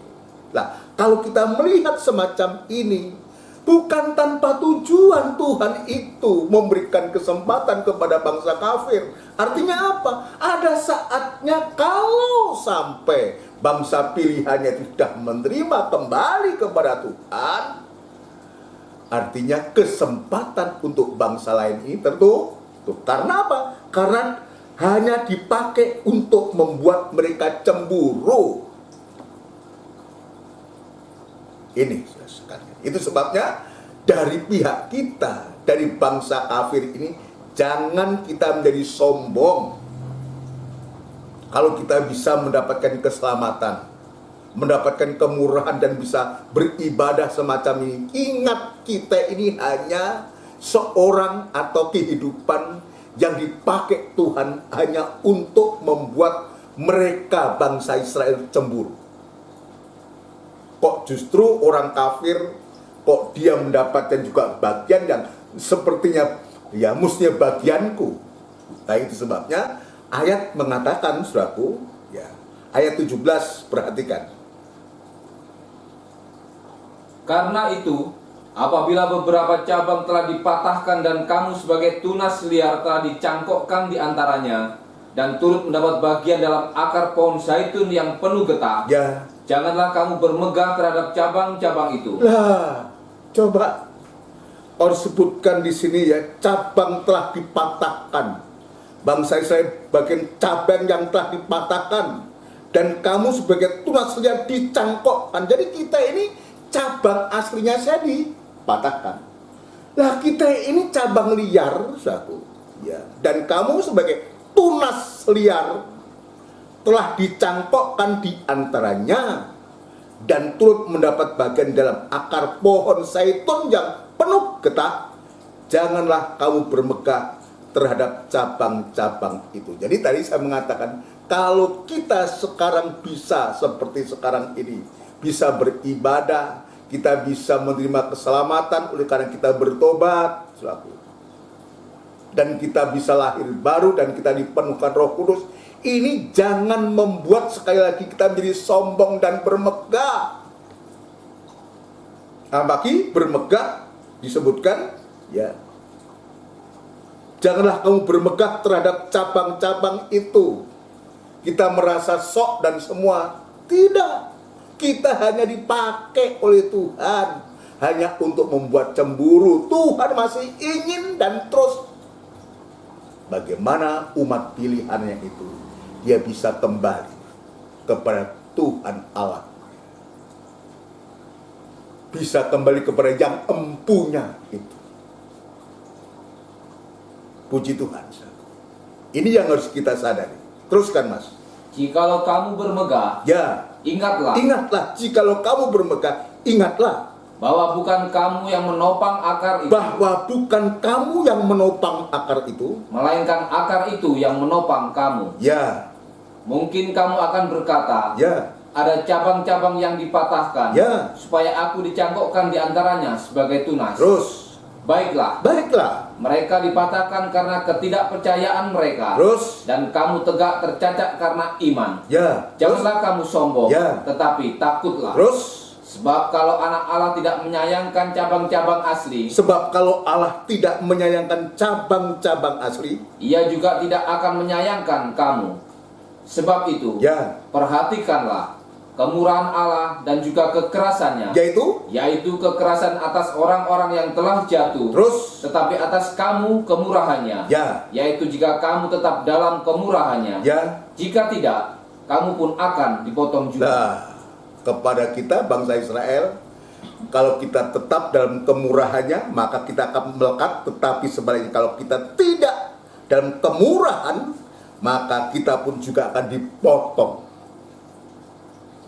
[SPEAKER 1] Nah, kalau kita melihat semacam ini, bukan tanpa tujuan Tuhan itu memberikan kesempatan kepada bangsa kafir. Artinya apa? Ada saatnya kalau sampai bangsa pilihannya tidak menerima kembali kepada Tuhan, artinya kesempatan untuk bangsa lain ini tertutup. Karena apa? Karena hanya dipakai untuk membuat mereka cemburu. Ini sekalian. Itu sebabnya dari pihak kita, dari bangsa kafir ini, jangan kita menjadi sombong. Kalau kita bisa mendapatkan keselamatan, mendapatkan kemurahan dan bisa beribadah semacam ini, ingat kita ini hanya seorang atau kehidupan yang dipakai Tuhan hanya untuk membuat mereka bangsa Israel cemburu. Kok justru orang kafir, kok dia mendapatkan juga bagian yang sepertinya ya mestinya bagianku. Nah, itu sebabnya ayat mengatakan, saudaraku, ya, ayat 17, perhatikan.
[SPEAKER 2] Karena itu, apabila beberapa cabang telah dipatahkan dan kamu sebagai tunas liar telah dicangkokkan di antaranya dan turut mendapat bagian dalam akar pohon zaitun yang penuh getah,
[SPEAKER 1] Ya,
[SPEAKER 2] janganlah kamu bermegah terhadap cabang-cabang itu.
[SPEAKER 1] lah, coba Paulus sebutkan di sini ya, cabang telah dipatahkan. Bangsa Israel bagian cabang yang telah dipatahkan, dan kamu sebagai tunas liar dicangkokkan. Jadi kita ini cabang aslinya saya dipatahkan. Lah kita ini cabang liar, saudaraku. Ya, dan kamu sebagai tunas liar telah dicangkokkan di antaranya dan turut mendapat bagian dalam akar pohon zaitun yang penuh getah. Janganlah kamu bermegah terhadap cabang-cabang itu. Jadi tadi saya mengatakan, kalau kita sekarang bisa seperti sekarang ini, bisa beribadah, kita bisa menerima keselamatan oleh karena kita bertobat, saudaraku, dan kita bisa lahir baru dan kita dipenuhkan Roh Kudus. Ini jangan membuat sekali lagi kita menjadi sombong dan bermegah. Bagi bermegah disebutkan, ya, janganlah kamu bermegah terhadap cabang-cabang itu. kita merasa sok dan semua. Tidak. Kita hanya dipakai oleh Tuhan hanya untuk membuat cemburu. Tuhan masih ingin dan terus bagaimana umat pilihannya itu dia bisa kembali kepada Tuhan Allah, bisa kembali kepada yang empunya itu. Puji Tuhan. Ini yang harus kita sadari. Teruskan, Mas.
[SPEAKER 2] Jikalau kamu bermegah,
[SPEAKER 1] Ya,
[SPEAKER 2] ingatlah
[SPEAKER 1] ingatlah, jikalau kamu bermegah, ingatlah
[SPEAKER 2] bahwa bukan kamu yang menopang akar itu,
[SPEAKER 1] bahwa bukan kamu yang menopang akar itu.
[SPEAKER 2] melainkan akar itu yang menopang kamu.
[SPEAKER 1] Ya,
[SPEAKER 2] Mungkin kamu akan berkata,
[SPEAKER 1] ya,
[SPEAKER 2] ada cabang-cabang yang dipatahkan,
[SPEAKER 1] Ya.
[SPEAKER 2] supaya aku dicangkokkan di antaranya sebagai tunas.
[SPEAKER 1] terus,
[SPEAKER 2] Baiklah,
[SPEAKER 1] baiklah,
[SPEAKER 2] mereka dipatahkan karena ketidakpercayaan mereka,
[SPEAKER 1] terus,
[SPEAKER 2] dan kamu tegak tercacat karena iman.
[SPEAKER 1] ya,
[SPEAKER 2] Janganlah kamu sombong,
[SPEAKER 1] Ya.
[SPEAKER 2] tetapi takutlah.
[SPEAKER 1] terus.
[SPEAKER 2] Sebab kalau anak Allah tidak menyayangkan cabang-cabang asli,
[SPEAKER 1] Sebab kalau Allah tidak menyayangkan cabang-cabang asli,
[SPEAKER 2] Ia juga tidak akan menyayangkan kamu. Sebab itu,
[SPEAKER 1] ya,
[SPEAKER 2] perhatikanlah kemurahan Allah dan juga kekerasannya, yaitu kekerasan atas orang-orang yang telah jatuh,
[SPEAKER 1] terus,
[SPEAKER 2] tetapi atas kamu kemurahannya,
[SPEAKER 1] ya,
[SPEAKER 2] yaitu jika kamu tetap dalam kemurahannya.
[SPEAKER 1] ya.
[SPEAKER 2] Jika tidak, kamu pun akan dipotong juga.
[SPEAKER 1] Nah, kepada kita bangsa Israel, kalau kita tetap dalam kemurahannya, maka kita akan melekat. Tetapi sebaliknya, kalau kita tidak dalam kemurahan, maka kita pun juga akan dipotong.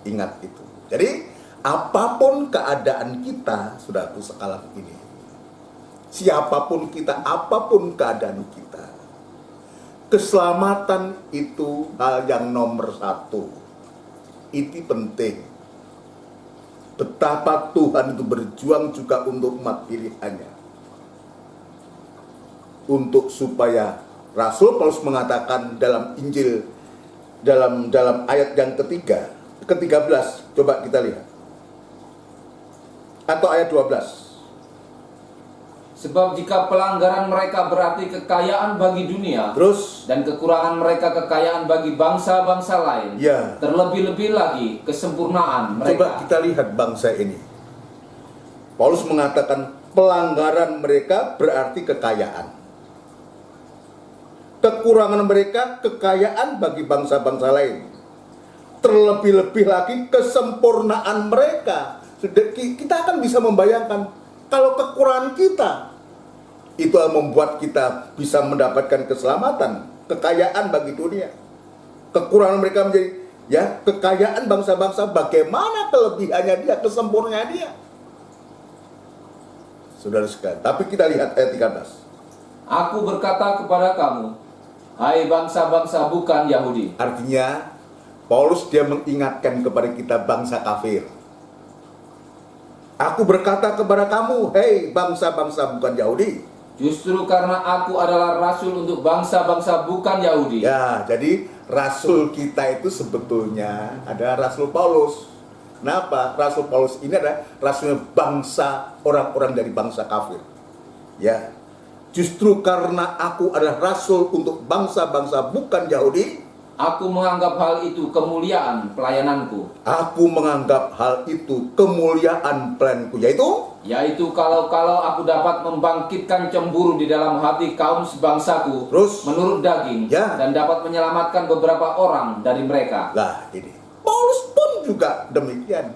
[SPEAKER 1] Ingat itu. Jadi, apapun keadaan kita, saudaraku sekarang ini, siapapun kita, apapun keadaan kita, keselamatan itu hal yang nomor satu. Itu penting. Betapa Tuhan itu berjuang juga untuk umat pilihannya. Untuk supaya Rasul Paulus mengatakan dalam Injil, dalam ayat yang ke-13, coba kita lihat. Atau ayat 12.
[SPEAKER 2] Sebab jika pelanggaran mereka berarti kekayaan bagi dunia,
[SPEAKER 1] Terus,
[SPEAKER 2] dan kekurangan mereka kekayaan bagi bangsa-bangsa lain,
[SPEAKER 1] ya,
[SPEAKER 2] terlebih-lebih lagi kesempurnaan
[SPEAKER 1] coba
[SPEAKER 2] mereka.
[SPEAKER 1] kita lihat bangsa ini. Paulus mengatakan pelanggaran mereka berarti kekayaan. Kekurangan mereka kekayaan bagi bangsa-bangsa lain. Terlebih-lebih lagi kesempurnaan mereka. Kita akan bisa membayangkan kalau kekurangan kita itu membuat kita bisa mendapatkan keselamatan, kekayaan bagi dunia. Kekurangan mereka menjadi kekayaan bangsa-bangsa, bagaimana kelebihannya dia, kesempurnaannya dia. Saudara sekalian, tapi kita lihat ayat 13.
[SPEAKER 2] Aku berkata kepada kamu, hai bangsa-bangsa bukan Yahudi.
[SPEAKER 1] Artinya Paulus dia mengingatkan kepada kita bangsa kafir. Aku berkata kepada kamu, hei bangsa-bangsa bukan Yahudi.
[SPEAKER 2] Justru karena aku adalah rasul untuk bangsa-bangsa bukan Yahudi.
[SPEAKER 1] Ya, jadi rasul kita itu sebetulnya adalah Rasul Paulus. Kenapa? Rasul Paulus ini adalah rasulnya bangsa, orang-orang dari bangsa kafir. Ya, justru karena aku adalah rasul untuk bangsa-bangsa bukan Yahudi,
[SPEAKER 2] aku menganggap hal itu kemuliaan pelayananku.
[SPEAKER 1] Aku menganggap hal itu kemuliaan pelayananku,
[SPEAKER 2] yaitu kalau aku dapat membangkitkan cemburu di dalam hati kaum sebangsaku,
[SPEAKER 1] terus
[SPEAKER 2] menurut daging, dan dapat menyelamatkan beberapa orang dari mereka.
[SPEAKER 1] Lah ini, Paulus pun juga demikian.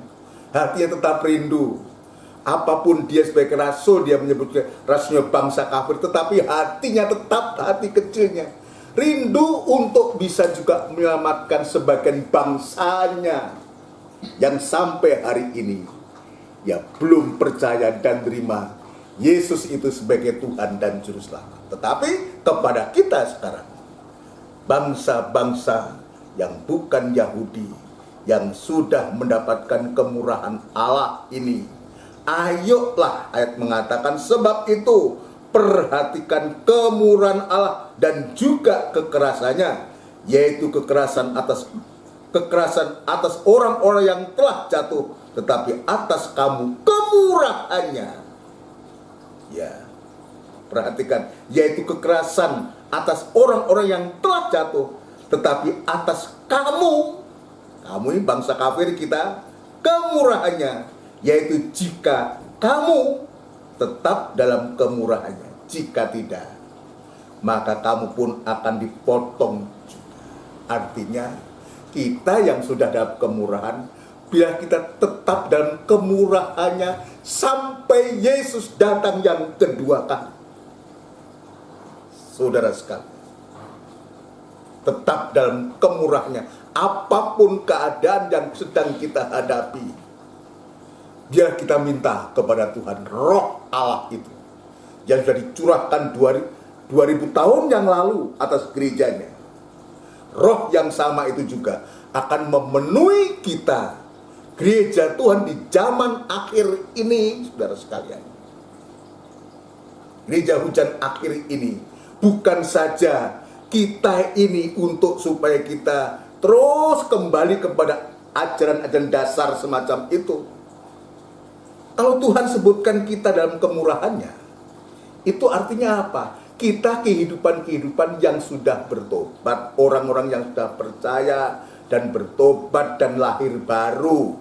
[SPEAKER 1] Hatinya tetap rindu. Apapun dia sebagai rasul, dia menyebut rasulnya bangsa kafir, tetapi hatinya tetap hati kecilnya. Rindu untuk bisa juga menyelamatkan sebagian bangsanya yang sampai hari ini ya belum percaya dan terima Yesus itu sebagai Tuhan dan Juru Selamat. Tetapi kepada kita sekarang, bangsa-bangsa yang bukan Yahudi, yang sudah mendapatkan kemurahan Allah ini, ayolah, ayat mengatakan, sebab itu perhatikan kemurahan Allah dan juga kekerasannya, yaitu kekerasan atas orang-orang yang telah jatuh, tetapi atas kamu kemurahannya. Ya, perhatikan, yaitu kekerasan atas orang-orang yang telah jatuh, tetapi atas kamu ini bangsa kafir kita, kemurahannya, yaitu jika kamu tetap dalam kemurahannya. Jika tidak, maka kamu pun akan dipotong juga. Artinya, kita yang sudah dalam kemurahan, bila kita tetap dalam kemurahannya sampai Yesus datang yang kedua kali. Saudara sekalian, tetap dalam kemurahannya, apapun keadaan yang sedang kita hadapi, biar kita minta kepada Tuhan Roh Allah itu yang sudah dicurahkan 2000 tahun yang lalu atas gerejanya. Roh yang sama itu juga akan memenuhi kita, gereja Tuhan di zaman akhir ini, saudara sekalian. Gereja hujan akhir ini bukan saja kita ini untuk supaya kita terus kembali kepada ajaran-ajaran dasar semacam itu. Kalau Tuhan sebutkan kita dalam kemurahannya, itu artinya apa? Kita kehidupan-kehidupan yang sudah bertobat, orang-orang yang sudah percaya dan bertobat dan lahir baru.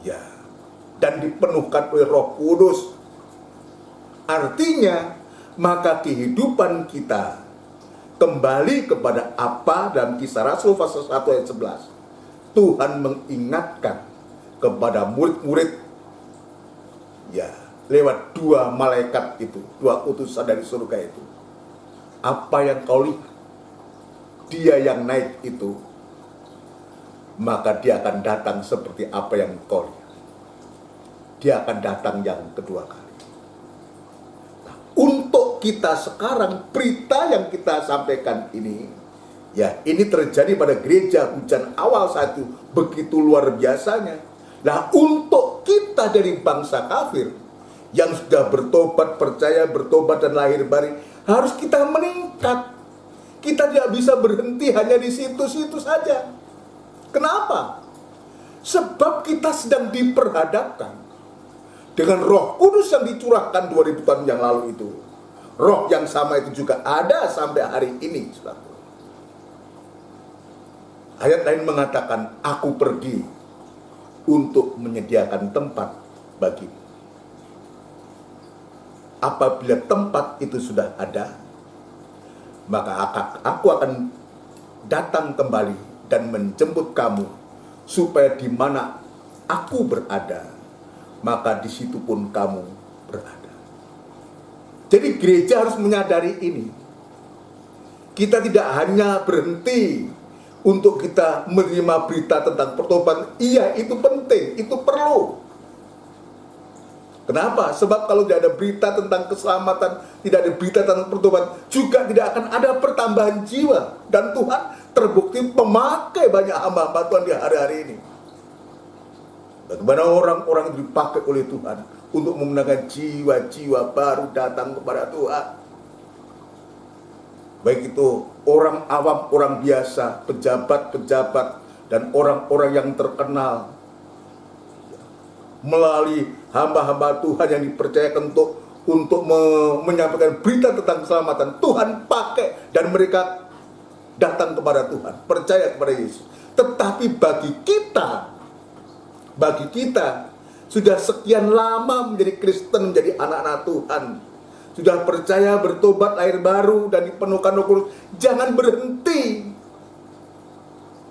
[SPEAKER 1] Ya, dan dipenuhkan oleh Roh Kudus. Artinya, maka kehidupan kita kembali kepada apa dalam Kisah Rasul pasal 1 ayat 11. Tuhan mengingatkan kepada murid-murid, ya, lewat 2 malaikat itu, 2 utusan dari surga itu. Apa yang kau lihat? Dia yang naik itu, maka dia akan datang seperti apa yang kau lihat. Dia akan datang yang kedua kali. Nah, untuk kita sekarang, berita yang kita sampaikan ini, ya, ini terjadi pada gereja hujan awal saat itu, begitu luar biasanya. Nah, untuk kita dari bangsa kafir yang sudah bertobat, percaya, bertobat dan lahir baru, harus kita meningkat. Kita tidak bisa berhenti hanya di situ-situ saja. Kenapa? Sebab kita sedang diperhadapkan dengan Roh Kudus yang dicurahkan 2000 tahun yang lalu itu. Roh yang sama itu juga ada sampai hari ini, saudara. Ayat lain mengatakan, aku pergi untuk menyediakan tempat bagimu. Apabila tempat itu sudah ada, maka aku akan datang kembali dan menjemput kamu, supaya di mana aku berada, maka di situ pun kamu berada. Jadi gereja harus menyadari ini. Kita tidak hanya berhenti untuk kita menerima berita tentang pertobatan. Iya, itu penting, itu perlu. Kenapa? Sebab kalau tidak ada berita tentang keselamatan, tidak ada berita tentang pertobatan, juga tidak akan ada pertambahan jiwa. Dan Tuhan terbukti memakai banyak hamba-hamba Tuhan di hari-hari ini. Bagaimana orang-orang yang dipakai oleh Tuhan untuk memenangkan jiwa-jiwa baru datang kepada Tuhan. Baik itu orang awam, orang biasa, pejabat-pejabat, dan orang-orang yang terkenal. Melalui hamba-hamba Tuhan yang dipercayakan untuk menyampaikan berita tentang keselamatan, Tuhan pakai dan mereka datang kepada Tuhan, percaya kepada Yesus. Tetapi bagi kita sudah sekian lama menjadi Kristen, menjadi anak-anak Tuhan, sudah percaya, bertobat, lahir baru dan dipenuhkan Roh Kudus, jangan berhenti.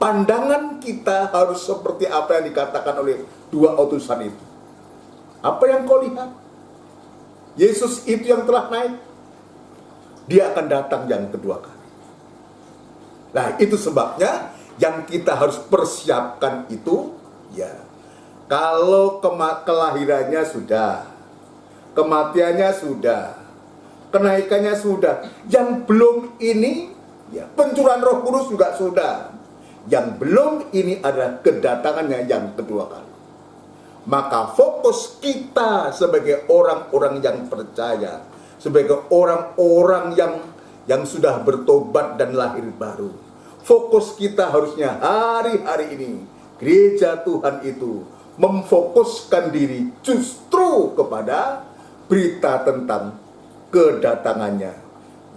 [SPEAKER 1] Pandangan kita harus seperti apa yang dikatakan oleh 2 utusan itu. Apa yang kau lihat? Yesus itu yang telah naik. Dia akan datang yang kedua kali. Nah, itu sebabnya yang kita harus persiapkan itu, ya, kalau kelahirannya sudah, kematiannya sudah, kenaikannya sudah, yang belum ini, ya, pencurahan Roh Kudus juga sudah. Yang belum ini adalah kedatangannya yang kedua kali. Maka fokus kita sebagai orang-orang yang percaya, sebagai orang-orang yang sudah bertobat dan lahir baru, fokus kita harusnya hari-hari ini, gereja Tuhan itu memfokuskan diri justru kepada berita tentang kedatangannya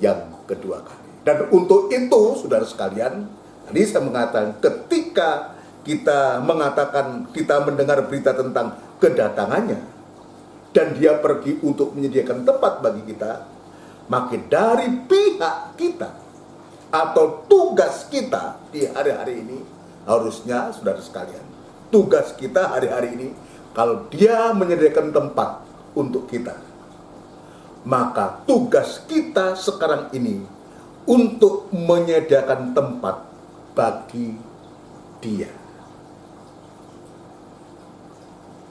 [SPEAKER 1] yang kedua kali. Dan untuk itu, saudara sekalian, tadi saya mengatakan ketika kita mendengar berita tentang kedatangannya dan dia pergi untuk menyediakan tempat bagi kita, maka dari pihak kita atau tugas kita di hari-hari ini, harusnya saudara sekalian, tugas kita hari-hari ini, kalau dia menyediakan tempat untuk kita, maka tugas kita sekarang ini untuk menyediakan tempat bagi dia.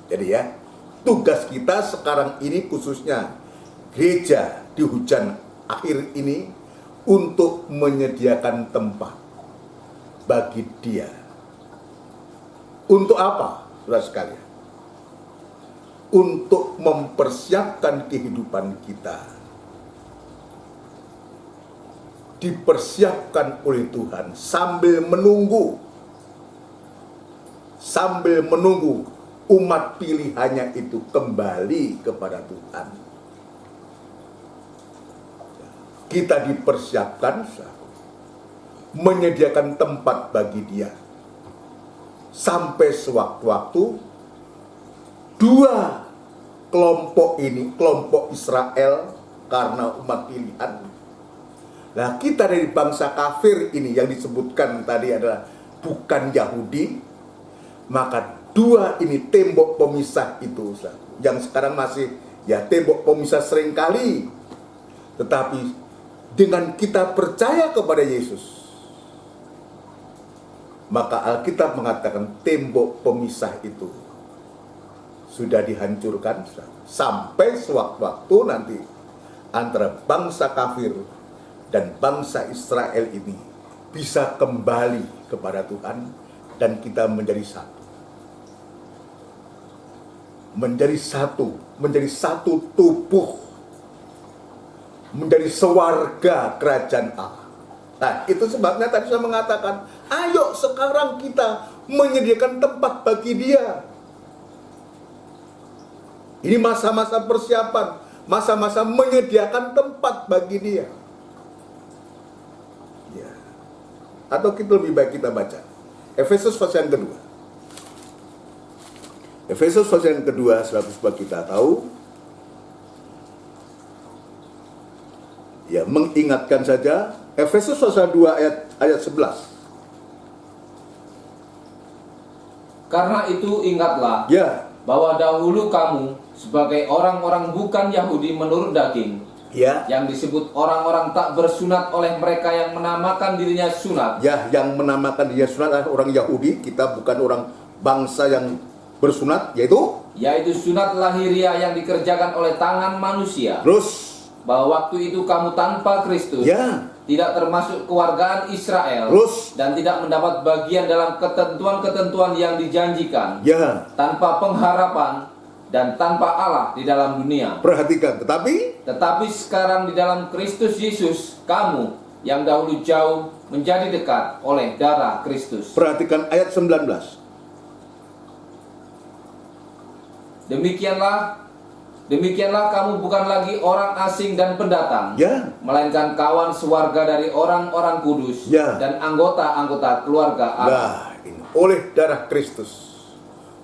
[SPEAKER 1] Jadi ya, tugas kita sekarang ini khususnya gereja di hujan akhir ini untuk menyediakan tempat bagi dia. Untuk apa, saudara sekalian? Untuk mempersiapkan kehidupan kita, dipersiapkan oleh Tuhan sambil menunggu umat pilihannya itu kembali kepada Tuhan. Kita dipersiapkan menyediakan tempat bagi dia sampai sewaktu-waktu dua kelompok ini, kelompok Israel karena umat pilihan. Nah, kita dari bangsa kafir ini yang disebutkan tadi adalah bukan Yahudi, maka dua ini tembok pemisah itu, yang sekarang masih ya tembok pemisah seringkali. Tetapi dengan kita percaya kepada Yesus, maka Alkitab mengatakan tembok pemisah itu sudah dihancurkan sampai sewaktu-waktu nanti antara bangsa kafir dan bangsa Israel ini bisa kembali kepada Tuhan dan kita menjadi satu. Menjadi satu tubuh, menjadi sewarga kerajaan Allah. Nah, itu sebabnya tadi saya mengatakan, ayo sekarang kita menyediakan tempat bagi dia. Ini masa-masa persiapan, masa-masa menyediakan tempat bagi dia. Ya. Atau kita lebih baik kita baca Efesus pasal yang kedua. Efesus pasal yang kedua, supaya kita tahu, ya mengingatkan saja, Efesus pasal 2 ayat 11.
[SPEAKER 2] Karena itu ingatlah,
[SPEAKER 1] Ya,
[SPEAKER 2] bahwa dahulu kamu sebagai orang-orang bukan Yahudi menurut daging,
[SPEAKER 1] ya,
[SPEAKER 2] yang disebut orang-orang tak bersunat oleh mereka yang menamakan dirinya sunat.
[SPEAKER 1] ya, yang menamakan dirinya sunat adalah orang Yahudi. Kita bukan orang bangsa yang bersunat,
[SPEAKER 2] yaitu sunat lahiriah yang dikerjakan oleh tangan manusia.
[SPEAKER 1] terus,
[SPEAKER 2] Bahwa waktu itu kamu tanpa Kristus,
[SPEAKER 1] ya,
[SPEAKER 2] tidak termasuk kewargaan Israel,
[SPEAKER 1] terus,
[SPEAKER 2] dan tidak mendapat bagian dalam ketentuan-ketentuan yang dijanjikan,
[SPEAKER 1] ya,
[SPEAKER 2] tanpa pengharapan dan tanpa Allah di dalam dunia.
[SPEAKER 1] perhatikan. Tetapi
[SPEAKER 2] sekarang di dalam Kristus Yesus, kamu yang dahulu jauh menjadi dekat oleh darah Kristus.
[SPEAKER 1] perhatikan ayat 19.
[SPEAKER 2] Demikianlah kamu bukan lagi orang asing dan pendatang,
[SPEAKER 1] Ya,
[SPEAKER 2] melainkan kawan sewarga dari orang-orang kudus,
[SPEAKER 1] Ya.
[SPEAKER 2] dan anggota-anggota keluarga Allah.
[SPEAKER 1] nah, ini oleh darah Kristus,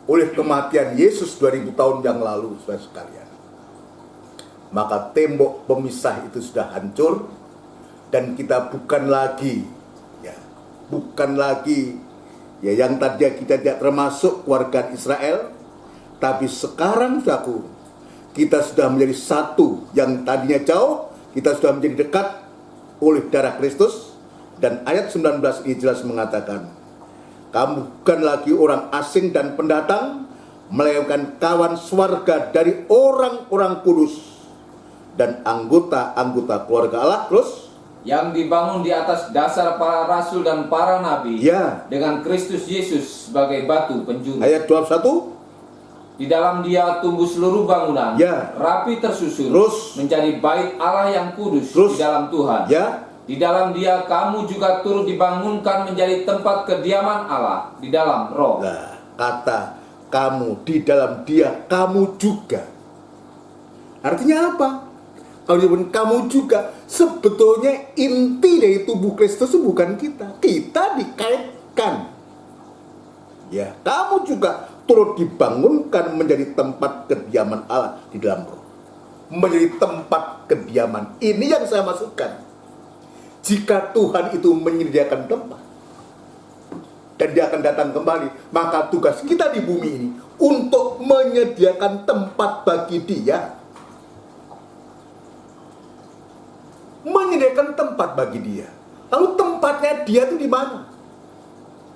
[SPEAKER 1] oleh kematian Yesus 2000 tahun yang lalu, saudara sekalian, maka tembok pemisah itu sudah hancur dan kita bukan lagi yang tadinya kita tidak termasuk keluarga Israel, tapi sekarang kita sudah menjadi satu. Yang tadinya jauh, kita sudah menjadi dekat oleh darah Kristus. Dan ayat 19 ini jelas mengatakan, kamu bukan lagi orang asing dan pendatang, melainkan kawan sewarga dari orang-orang kudus dan anggota-anggota keluarga Allah. Terus,
[SPEAKER 2] yang dibangun di atas dasar para rasul dan para nabi,
[SPEAKER 1] ya,
[SPEAKER 2] dengan Kristus Yesus sebagai batu penjuru.
[SPEAKER 1] ayat 21,
[SPEAKER 2] Di dalam Dia tumbuh seluruh bangunan,
[SPEAKER 1] Ya.
[SPEAKER 2] rapi tersusun,
[SPEAKER 1] Terus.
[SPEAKER 2] menjadi bait Allah yang kudus
[SPEAKER 1] Terus.
[SPEAKER 2] di dalam Tuhan.
[SPEAKER 1] ya,
[SPEAKER 2] Di dalam Dia kamu juga turut dibangunkan menjadi tempat kediaman Allah di dalam Roh.
[SPEAKER 1] nah, kata kamu di dalam Dia, kamu juga. Artinya apa? Kalau kamu juga, sebetulnya inti dari tubuh Kristus itu bukan kita. Kita dikaitkan. Ya, kamu juga turut dibangunkan menjadi tempat kediaman Allah di dalam roh. Menjadi tempat kediaman. Ini yang saya maksudkan. Jika Tuhan itu menyediakan tempat dan dia akan datang kembali, maka tugas kita di bumi ini untuk menyediakan tempat bagi dia. Menyediakan tempat bagi dia. Lalu tempatnya dia itu di mana?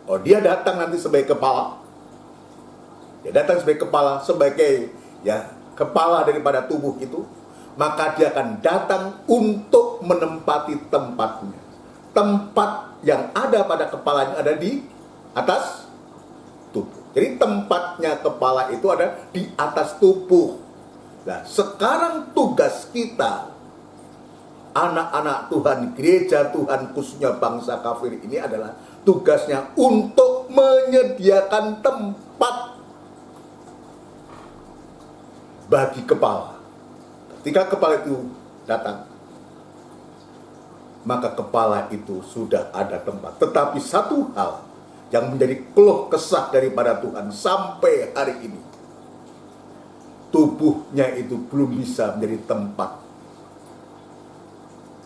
[SPEAKER 1] Oh, dia datang nanti sebagai kepala. Dia datang sebagai kepala, sebagai kepala daripada tubuh itu. Maka dia akan datang untuk menempati tempatnya. Tempat yang ada pada kepalanya ada di atas tubuh. Jadi tempatnya kepala itu ada di atas tubuh. Nah, sekarang tugas kita, anak-anak Tuhan, gereja Tuhan, khususnya bangsa kafir ini adalah tugasnya untuk menyediakan tempat bagi kepala. Ketika kepala itu datang, maka kepala itu sudah ada tempat. Tetapi satu hal yang menjadi keluh kesah daripada Tuhan sampai hari ini, tubuhnya itu belum bisa menjadi tempat.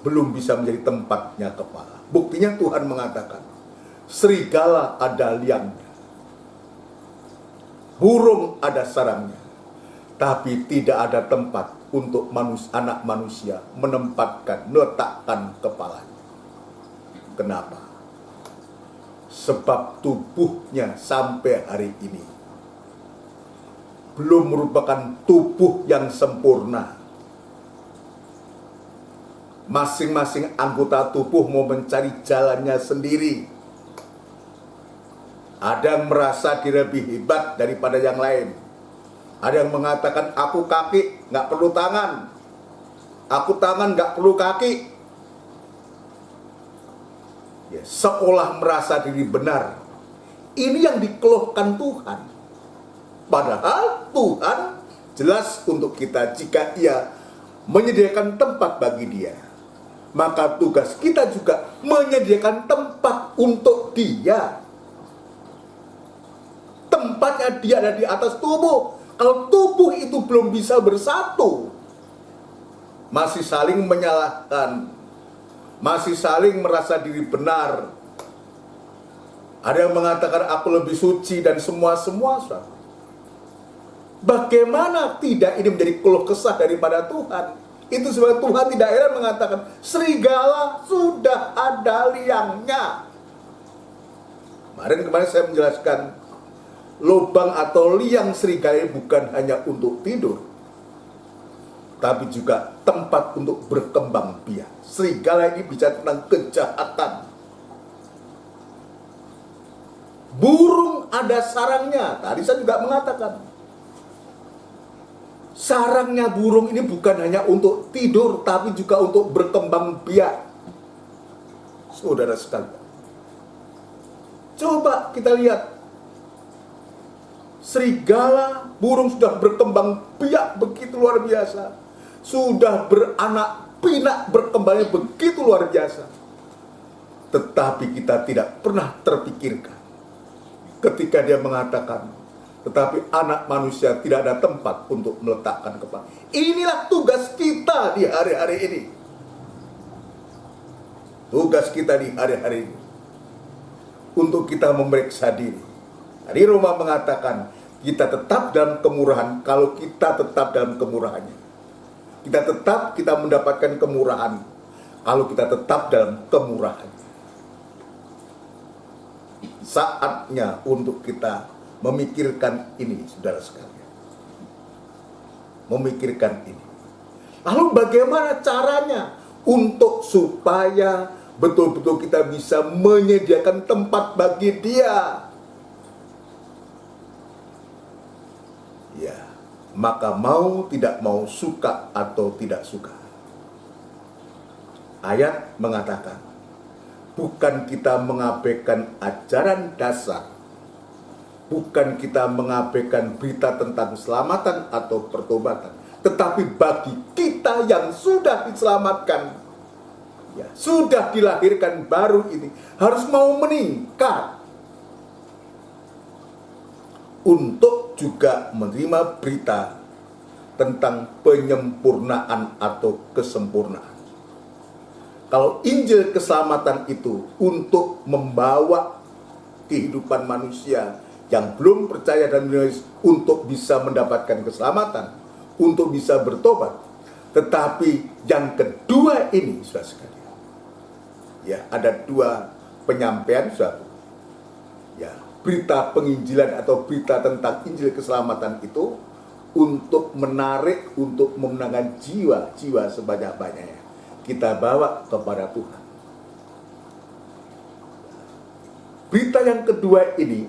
[SPEAKER 1] Belum bisa menjadi tempatnya kepala. Buktinya Tuhan mengatakan, serigala ada liangnya, burung ada sarangnya, tapi tidak ada tempat untuk anak manusia meletakkan kepalanya. Kenapa? Sebab tubuhnya sampai hari ini belum merupakan tubuh yang sempurna. Masing-masing anggota tubuh mau mencari jalannya sendiri. Ada yang merasa diri lebih hebat daripada yang lain. Ada yang mengatakan, aku kaki nggak perlu tangan, aku tangan nggak perlu kaki. Ya, seolah merasa diri benar. Ini yang dikeluhkan Tuhan. Padahal Tuhan jelas untuk kita, jika Ia menyediakan tempat bagi Dia, maka tugas kita juga menyediakan tempat untuk Dia. Tempatnya Dia ada di atas tubuh. Kalau tubuh itu belum bisa bersatu, masih saling menyalahkan, masih saling merasa diri benar. Ada yang mengatakan aku lebih suci dan semua. Bagaimana tidak ini menjadi keluh kesah daripada Tuhan? Itu sebab Tuhan tidak heran mengatakan, serigala sudah ada liangnya. Kemarin saya menjelaskan, lubang atau liang serigala bukan hanya untuk tidur, tapi juga tempat untuk berkembang biak. Serigala ini bicara tentang kejahatan. Burung ada sarangnya. Tadi saya juga mengatakan, sarangnya burung ini bukan hanya untuk tidur, tapi juga untuk berkembang biak. Saudara sekalian, coba kita lihat. Serigala, burung sudah berkembang biak begitu luar biasa. Sudah beranak pinak berkembangnya begitu luar biasa. Tetapi kita tidak pernah terpikirkan ketika dia mengatakan, tetapi anak manusia tidak ada tempat untuk meletakkan kepala. Inilah tugas kita di hari-hari ini. Tugas kita di hari-hari ini. Untuk kita memeriksa diri. Tadi Roma mengatakan, kita tetap dalam kemurahan kalau kita tetap dalam kemurahannya. Kita mendapatkan kemurahan kalau kita tetap dalam kemurahannya. Saatnya untuk kita memikirkan ini, saudara sekalian. Memikirkan ini. Lalu bagaimana caranya untuk supaya betul-betul kita bisa menyediakan tempat bagi Dia? Ya, maka mau tidak mau, suka atau tidak suka. Ayat mengatakan, bukan kita mengabaikan ajaran dasar, bukan kita mengabaikan berita tentang keselamatan atau pertobatan, tetapi bagi kita yang sudah diselamatkan, ya, sudah dilahirkan baru ini, harus mau meningkat untuk juga menerima berita tentang penyempurnaan atau kesempurnaan. Kalau Injil keselamatan itu untuk membawa kehidupan manusia yang belum percaya dan untuk bisa mendapatkan keselamatan, untuk bisa bertobat. Tetapi yang kedua ini, saudara sekalian, ya, ada dua penyampaian, suatu, ya, berita penginjilan atau berita tentang Injil keselamatan itu untuk menarik, untuk memenangkan jiwa-jiwa sebanyak-banyaknya kita bawa kepada Tuhan. Berita yang kedua ini,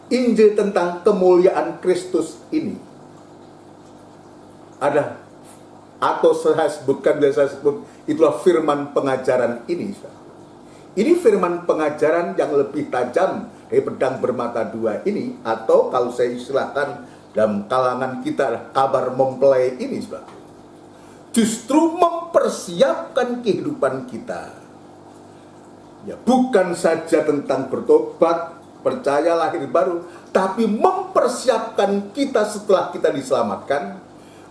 [SPEAKER 1] Injil tentang kemuliaan Kristus ini, ada, atau saya sebutkan, biasa sebut, itulah firman pengajaran ini. Ini firman pengajaran yang lebih tajam dari pedang bermata dua ini, atau kalau saya istilahkan dalam kalangan kita, kabar mempelai ini, sebab justru mempersiapkan kehidupan kita. Ya, bukan saja tentang bertobat, percaya, lahir baru, tapi mempersiapkan kita setelah kita diselamatkan,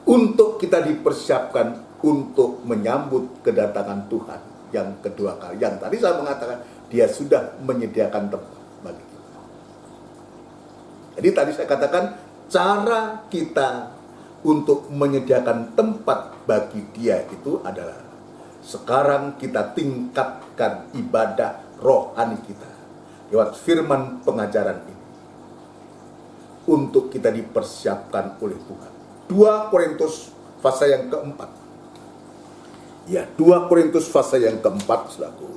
[SPEAKER 1] untuk kita dipersiapkan untuk menyambut kedatangan Tuhan yang kedua kali. Yang tadi saya mengatakan, dia sudah menyediakan tempat bagi kita. Jadi tadi saya katakan, cara kita untuk menyediakan tempat bagi dia itu adalah sekarang kita tingkatkan ibadah rohani kita lewat firman pengajaran ini untuk kita dipersiapkan oleh Tuhan. 2 Korintus pasal yang keempat. Ya, 2 Korintus pasal yang keempat, saudaraku.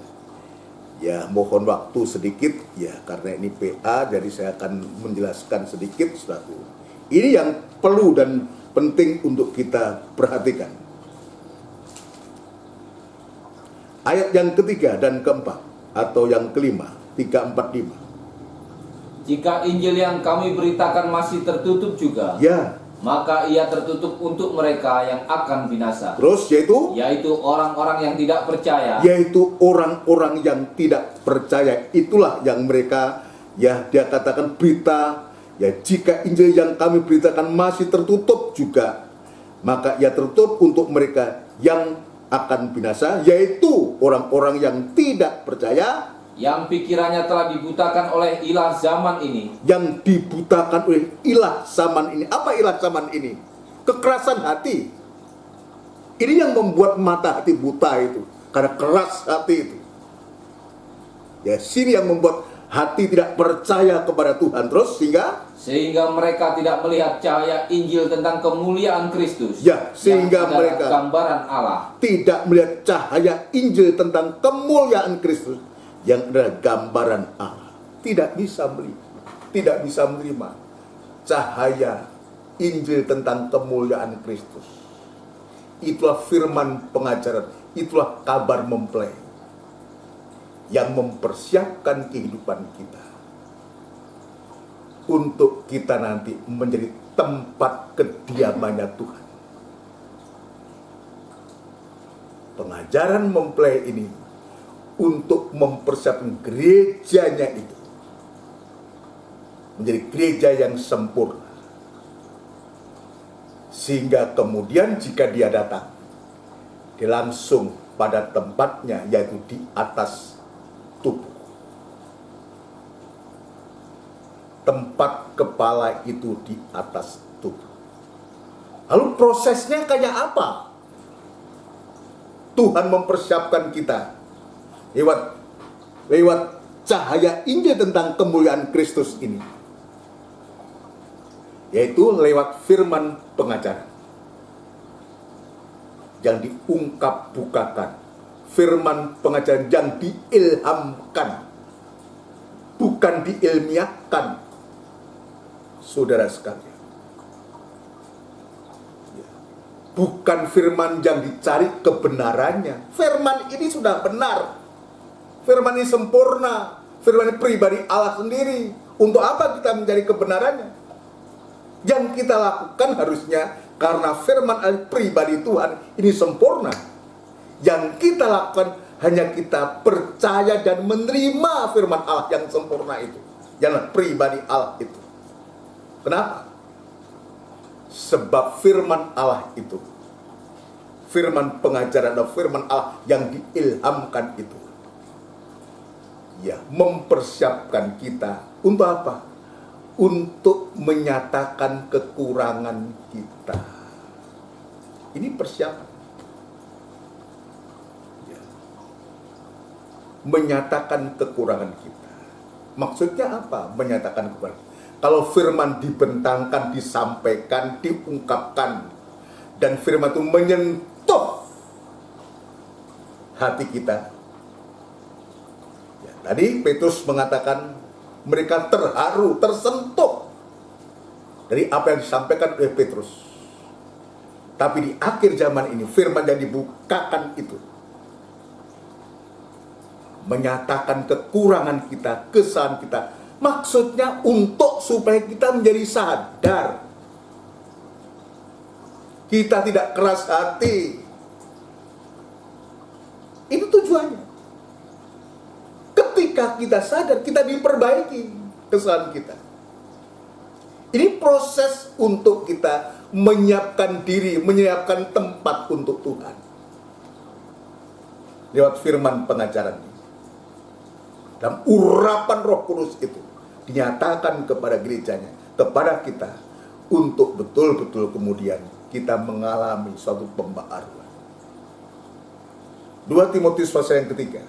[SPEAKER 1] Ya, mohon waktu sedikit ya, karena ini PA, jadi saya akan menjelaskan sedikit, saudaraku. Ini yang perlu dan penting untuk kita perhatikan. Ayat yang ketiga dan keempat, atau yang kelima, 3, 4, 5.
[SPEAKER 2] Jika Injil yang kami beritakan masih tertutup juga,
[SPEAKER 1] Ya,
[SPEAKER 2] maka ia tertutup untuk mereka yang akan binasa.
[SPEAKER 1] terus
[SPEAKER 2] yaitu orang-orang yang tidak percaya.
[SPEAKER 1] Yaitu orang-orang yang tidak percaya. Itulah yang mereka, ya, dia katakan berita. Ya, jika Injil yang kami beritakan masih tertutup juga, maka ia tertutup untuk mereka yang akan binasa, yaitu orang-orang yang tidak percaya,
[SPEAKER 2] yang pikirannya telah dibutakan oleh ilah zaman ini.
[SPEAKER 1] yang dibutakan oleh ilah zaman ini. Apa ilah zaman ini? Kekerasan hati. Ini yang membuat mata hati buta itu, karena keras hati itu. Ya, sini yang membuat hati tidak percaya kepada Tuhan, terus
[SPEAKER 2] sehingga mereka tidak melihat cahaya Injil tentang kemuliaan Kristus.
[SPEAKER 1] Ya, sehingga
[SPEAKER 2] yang
[SPEAKER 1] mereka
[SPEAKER 2] gambaran Allah.
[SPEAKER 1] tidak melihat cahaya Injil tentang kemuliaan Kristus yang adalah gambaran Allah. Tidak bisa menerima cahaya Injil tentang kemuliaan Kristus. Itulah firman pengajaran, itulah kabar mempelai yang mempersiapkan kehidupan kita untuk kita nanti menjadi tempat kediamannya Tuhan. Pengajaran mempelai ini untuk mempersiapkan gerejanya itu menjadi gereja yang sempurna, sehingga kemudian jika dia datang, dia langsung pada tempatnya, yaitu di atas tubuh. Tempat kepala itu di atas tubuh. Lalu prosesnya kayak apa? Tuhan mempersiapkan kita lewat cahaya Injil tentang kemuliaan Kristus ini, yaitu lewat firman pengajaran yang diungkap bukakan, firman pengajaran yang diilhamkan, bukan diilmiahkan, saudara sekalian. Bukan firman yang dicari kebenarannya. Firman ini sudah benar. Firman ini sempurna. Firman ini pribadi Allah sendiri. Untuk apa kita mencari kebenarannya? Yang kita lakukan harusnya karena firman Allah pribadi Tuhan ini sempurna. Yang kita lakukan hanya kita percaya dan menerima firman Allah yang sempurna itu, yang pribadi Allah itu. Kenapa? Sebab firman Allah itu, firman pengajaran dan firman Allah yang diilhamkan itu, ya, mempersiapkan kita untuk apa? Untuk menyatakan kekurangan kita. Ini persiapan. Ya. Menyatakan kekurangan kita. Maksudnya apa? Menyatakan kekurangan. Kalau firman dibentangkan, disampaikan, diungkapkan, dan firman itu menyentuh hati kita. Ya, tadi Petrus mengatakan mereka terharu, tersentuh dari apa yang disampaikan oleh Petrus. Tapi di akhir zaman ini firman yang dibukakan itu menyatakan kekurangan kita, kesalahan kita. Maksudnya untuk supaya kita menjadi sadar. Kita tidak keras hati. Itu tujuannya. Ketika kita sadar, kita diperbaiki kesalahan kita. Ini proses untuk kita menyiapkan diri, menyiapkan tempat untuk Tuhan. Lewat firman pengajaran ini. Dan urapan Roh Kudus itu dinyatakan kepada gerejanya, kepada kita, untuk betul-betul kemudian kita mengalami suatu pembaharuan. 2 Timotius pasal yang ketiga.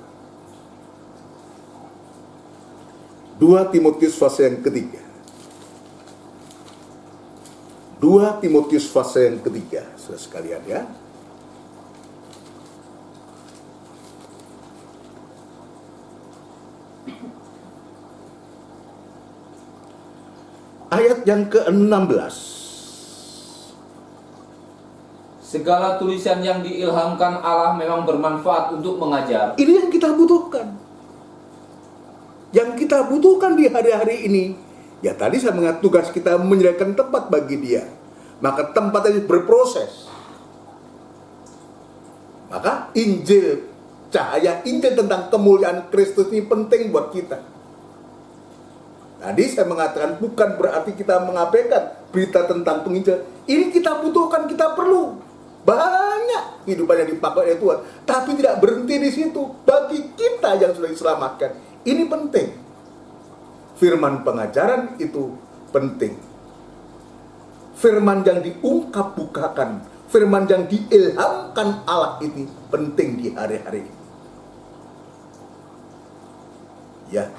[SPEAKER 1] 2 Timotius pasal yang ketiga. 2 Timotius pasal yang ketiga, saudara sekalian ya. Ayat yang ke-16.
[SPEAKER 2] Segala tulisan yang diilhamkan Allah memang bermanfaat untuk mengajar.
[SPEAKER 1] Ini yang kita butuhkan. Yang kita butuhkan di hari-hari ini, ya tadi saya mengatakan tugas kita menyediakan tempat bagi dia. Maka tempat itu berproses. Maka Injil, cahaya Injil tentang kemuliaan Kristus ini penting buat kita. Tadi saya mengatakan bukan berarti kita mengabaikan berita tentang penginjilan. Ini kita butuhkan, kita perlu. Banyak kehidupan yang dipakai oleh Tuhan. Tapi tidak berhenti di situ. Bagi kita yang sudah diselamatkan, ini penting. Firman pengajaran itu penting. Firman yang diungkap bukakan, firman yang diilhamkan Allah ini penting di hari-hari ini. Ya.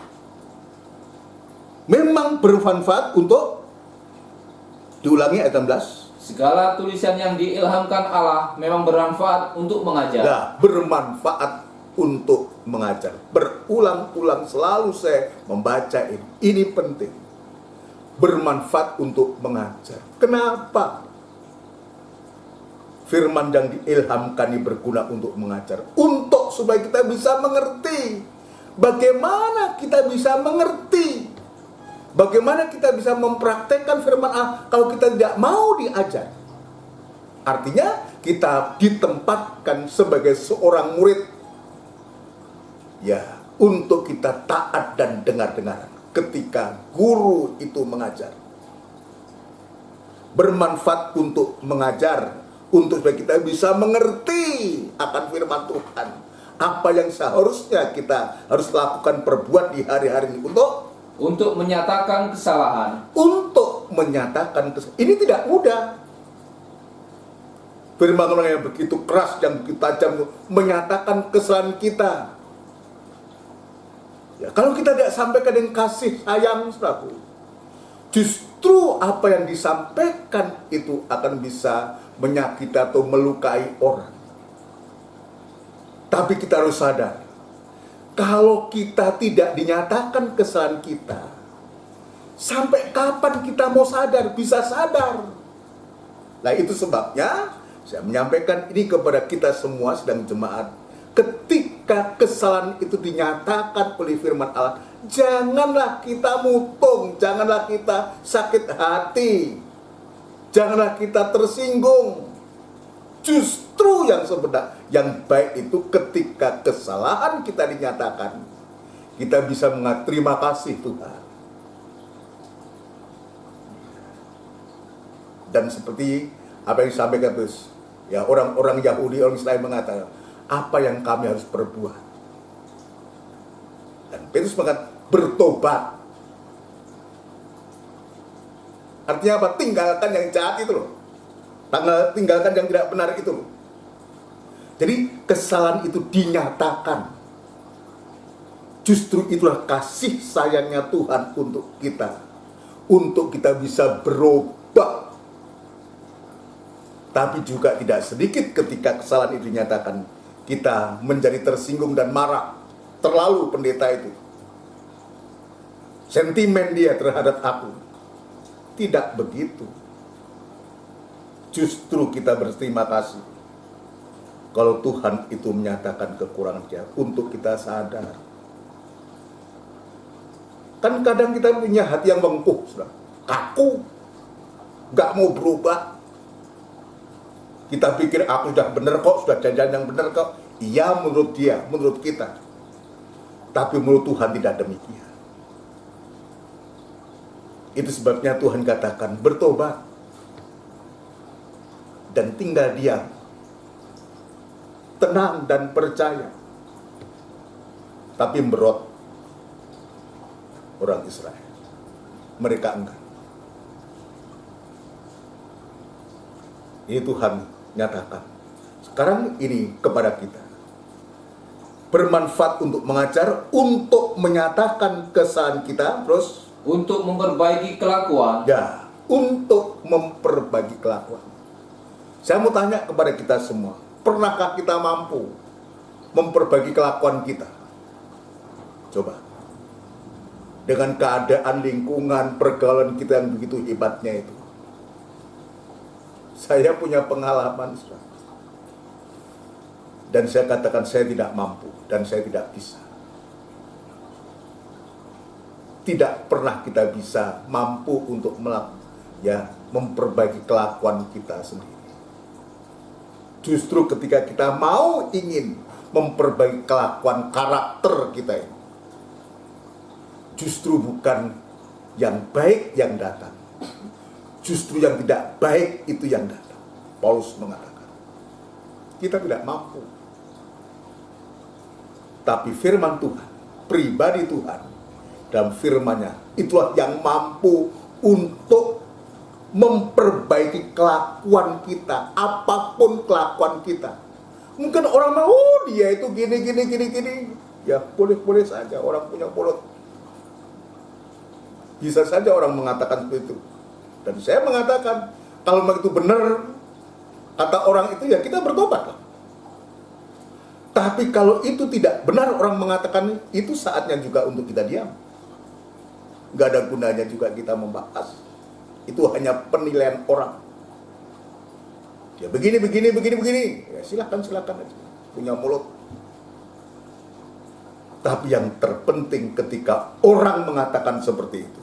[SPEAKER 1] Memang bermanfaat untuk, diulangi ayat 16.
[SPEAKER 2] Segala tulisan yang diilhamkan Allah memang bermanfaat untuk mengajar.
[SPEAKER 1] Nah, bermanfaat untuk mengajar. Berulang-ulang selalu saya membaca ini. Ini penting. Bermanfaat untuk mengajar. Kenapa? Firman yang diilhamkan ini berguna untuk mengajar. Untuk supaya kita bisa mengerti. Bagaimana kita bisa mengerti? Bagaimana kita bisa mempraktekkan firman Allah kalau kita tidak mau diajar? Artinya kita ditempatkan sebagai seorang murid, ya, untuk kita taat dan dengar-dengaran ketika guru itu mengajar. Bermanfaat untuk mengajar, untuk supaya kita bisa mengerti akan firman Tuhan. Apa yang seharusnya kita harus lakukan, perbuat di hari-hari ini untuk
[SPEAKER 2] menyatakan kesalahan.
[SPEAKER 1] Untuk menyatakan kesalahan. Ini tidak mudah. Firman Allah yang begitu keras, yang begitu tajam, menyatakan kesalahan kita. Ya, kalau kita tidak sampaikan dengan kasih sayang, saudaraku, justru apa yang disampaikan itu akan bisa menyakiti atau melukai orang. Tapi kita harus sadar, kalau kita tidak dinyatakan kesalahan kita, sampai kapan kita mau sadar, bisa sadar? Nah, itu sebabnya saya menyampaikan ini kepada kita semua sedang jemaat. Ketika kesalahan itu dinyatakan oleh firman Allah, janganlah kita mutung, janganlah kita sakit hati. Janganlah kita tersinggung. Justru yang sebenar, yang baik itu ketika kesalahan kita dinyatakan, kita bisa mengatakan terima kasih Tuhan. Dan seperti apa yang disampaikan terus, ya orang-orang Yahudi, orang Israel mengatakan, apa yang kami harus perbuat? Dan Petrus mengatakan, bertobat. Artinya apa? Tinggalkan yang jahat itu loh. Tinggalkan yang tidak benar itu loh. Jadi kesalahan itu dinyatakan. Justru itulah kasih sayangnya Tuhan untuk kita. Untuk kita bisa berubah. Tapi juga tidak sedikit ketika kesalahan itu dinyatakan, kita menjadi tersinggung dan marah. Terlalu pendeta itu. Sentimen dia terhadap aku. Tidak begitu. Justru kita berterima kasih kalau Tuhan itu menyatakan kekurangan kita, untuk kita sadar. Kan kadang kita punya hati yang bengkok, kaku, gak mau berubah. Kita pikir aku sudah benar kok, sudah jalan yang benar kok. Iya menurut dia, menurut kita. Tapi menurut Tuhan tidak demikian. Itu sebabnya Tuhan katakan bertobat dan tinggal diam, tenang dan percaya. Tapi merot orang Israel, mereka enggak. Ini Tuhan nyatakan. Sekarang ini kepada kita, bermanfaat untuk mengajar, untuk menyatakan kesalahan kita, terus
[SPEAKER 2] untuk memperbaiki kelakuan.
[SPEAKER 1] ya, untuk memperbaiki kelakuan. Saya mau tanya kepada kita semua, pernahkah kita mampu memperbaiki kelakuan kita? Coba. Dengan keadaan lingkungan, pergaulan kita yang begitu hebatnya itu. Saya punya pengalaman. Dan saya katakan saya tidak mampu dan saya tidak bisa. Tidak pernah kita bisa mampu untuk memperbaiki kelakuan kita sendiri. Justru ketika kita mau ingin memperbaiki kelakuan karakter kita ini, justru bukan yang baik yang datang, justru yang tidak baik itu yang datang. Paulus mengatakan, kita tidak mampu. Tapi firman Tuhan, pribadi Tuhan, dalam firman-Nya, itulah yang mampu untuk memperbaiki kelakuan kita, apapun kelakuan kita. Mungkin orang mau, dia itu gini. Ya boleh saja orang punya mulut. Bisa saja orang mengatakan seperti itu. Dan saya mengatakan, kalau memang itu benar, kata orang itu, ya kita bertobat. Tapi kalau itu tidak benar orang mengatakan, itu saatnya juga untuk kita diam. Gak ada gunanya juga kita membahas. Itu hanya penilaian orang. Ya begini. Ya silakan aja. Punya mulut. Tapi yang terpenting ketika orang mengatakan seperti itu,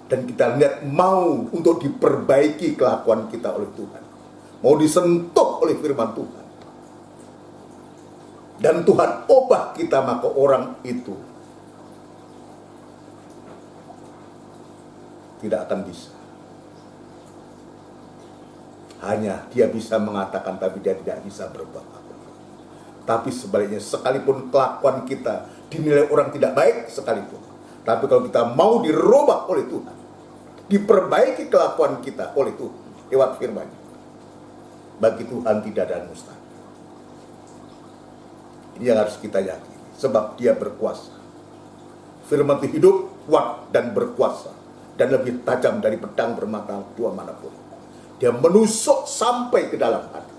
[SPEAKER 1] dan kita lihat mau untuk diperbaiki kelakuan kita oleh Tuhan, mau disentuh oleh firman Tuhan, dan Tuhan ubah kita, maka orang itu tidak akan bisa. Hanya dia bisa mengatakan, tapi dia tidak bisa berbuat apa. Tapi sebaliknya, sekalipun kelakuan kita dinilai orang tidak baik sekalipun, tapi kalau kita mau dirubah oleh Tuhan, diperbaiki kelakuan kita oleh Tuhan lewat firman-Nya, bagi Tuhan tidak ada mustahil. Ini yang harus kita yakini, sebab dia berkuasa. Firman itu hidup, kuat, dan berkuasa, dan lebih tajam dari pedang bermata dua manapun. Dia menusuk sampai ke dalam hati,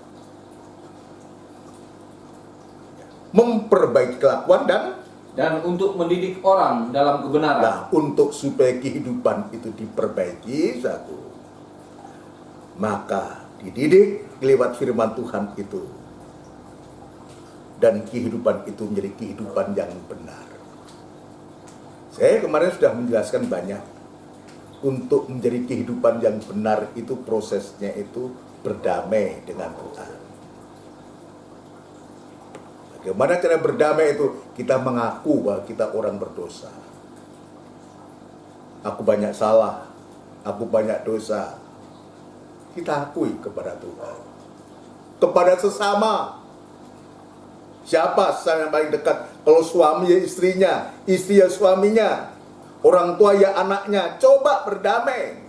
[SPEAKER 1] memperbaiki kelakuan
[SPEAKER 2] dan untuk mendidik orang dalam kebenaran.
[SPEAKER 1] Nah, untuk supaya kehidupan itu diperbaiki, satu, maka dididik lewat firman Tuhan itu, dan kehidupan itu menjadi kehidupan yang benar. Saya kemarin sudah menjelaskan banyak untuk menjadi kehidupan yang benar itu prosesnya itu berdamai dengan Tuhan. Bagaimana cara berdamai itu? Kita mengaku bahwa kita orang berdosa. Aku banyak salah, aku banyak dosa. Kita akui kepada Tuhan. Kepada sesama. Siapa sesama yang paling dekat? Kalau suami ya istrinya, istri ya suaminya, orang tua ya anaknya. Coba berdamai.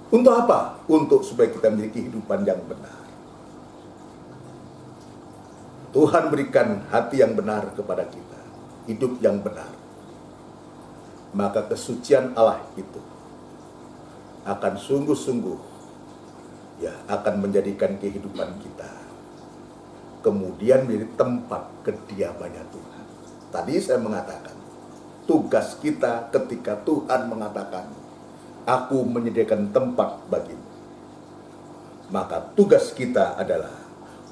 [SPEAKER 1] Untuk apa? Untuk supaya kita memiliki kehidupan yang benar. Tuhan berikan hati yang benar kepada kita, hidup yang benar. Maka kesucian Allah itu akan sungguh-sungguh akan menjadikan kehidupan kita kemudian menjadi tempat kediamannya Tuhan. Tadi saya mengatakan, tugas kita ketika Tuhan mengatakan, aku menyediakan tempat bagimu. Maka tugas kita adalah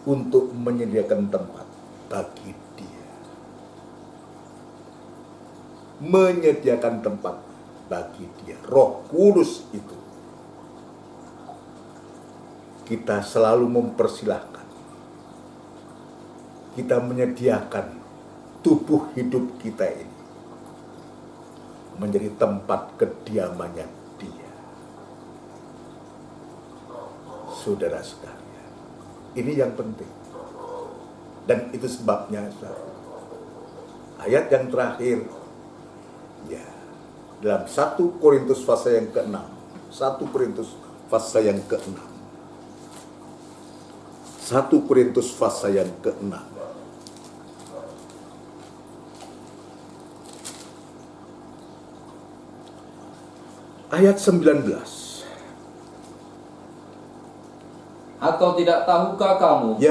[SPEAKER 1] untuk menyediakan tempat bagi Dia. Menyediakan tempat bagi Dia. Roh Kudus itu kita selalu mempersilahkan. Kita menyediakan tubuh hidup kita ini menjadi tempat kediamannya Dia. Saudara sekalian, ini yang penting. Dan itu sebabnya ayat yang terakhir dalam 1 Korintus pasal yang ke-6. 1 Korintus pasal yang ke-6. 1 Korintus pasal yang ke-6. Ayat 19.
[SPEAKER 2] Atau tidak tahukah kamu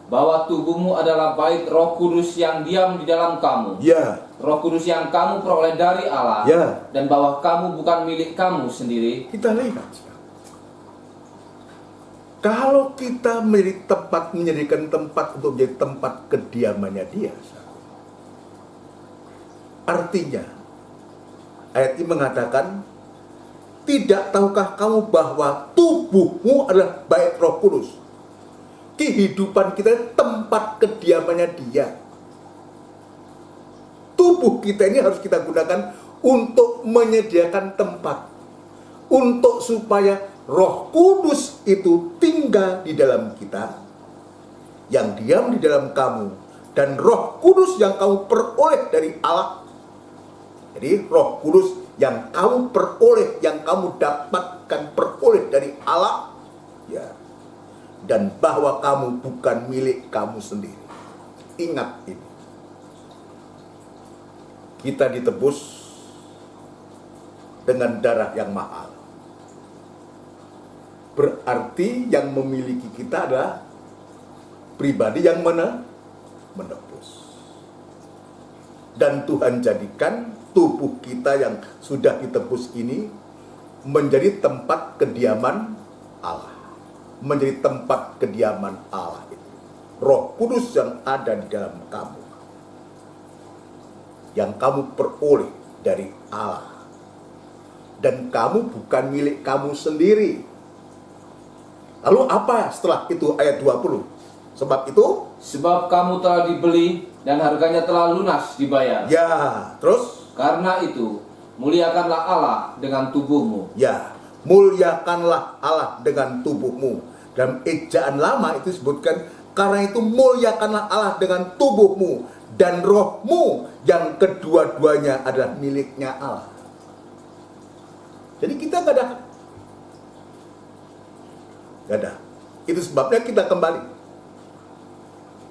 [SPEAKER 2] bahwa tubuhmu adalah bait Roh Kudus yang diam di dalam kamu? Roh Kudus yang kamu peroleh dari Allah, dan bahwa kamu bukan milik kamu sendiri.
[SPEAKER 1] Kita lihat, kalau kita menyediakan tempat untuk menjadi tempat kediamannya Dia, artinya ayat ini mengatakan, tidak tahukah kamu bahwa tubuhmu adalah bait Roh Kudus? Kehidupan kita tempat kediamannya Dia. Tubuh kita ini harus kita gunakan untuk menyediakan tempat, untuk supaya Roh Kudus itu tinggal di dalam kita, yang diam di dalam kamu, dan Roh Kudus yang kamu peroleh dari Allah. Jadi Roh Kudus yang kamu peroleh, yang kamu dapatkan peroleh dari Allah, dan bahwa kamu bukan milik kamu sendiri. Ingat ini. Kita ditebus dengan darah yang mahal. Berarti yang memiliki kita adalah pribadi yang menebus. Dan Tuhan jadikan tubuh kita yang sudah ditebus ini menjadi tempat kediaman Allah. Menjadi tempat kediaman Allah itu. Roh Kudus yang ada di dalam kamu, yang kamu peroleh dari Allah. Dan kamu bukan milik kamu sendiri. Lalu apa setelah itu ayat 20? Sebab
[SPEAKER 2] kamu telah dibeli dan harganya telah lunas dibayar.
[SPEAKER 1] Terus?
[SPEAKER 2] Karena itu, muliakanlah Allah dengan tubuhmu.
[SPEAKER 1] Muliakanlah Allah dengan tubuhmu. Dalam ejaan lama itu disebutkan, karena itu muliakanlah Allah dengan tubuhmu dan rohmu, yang kedua-duanya adalah miliknya Allah. Jadi kita gak ada. Itu sebabnya kita kembali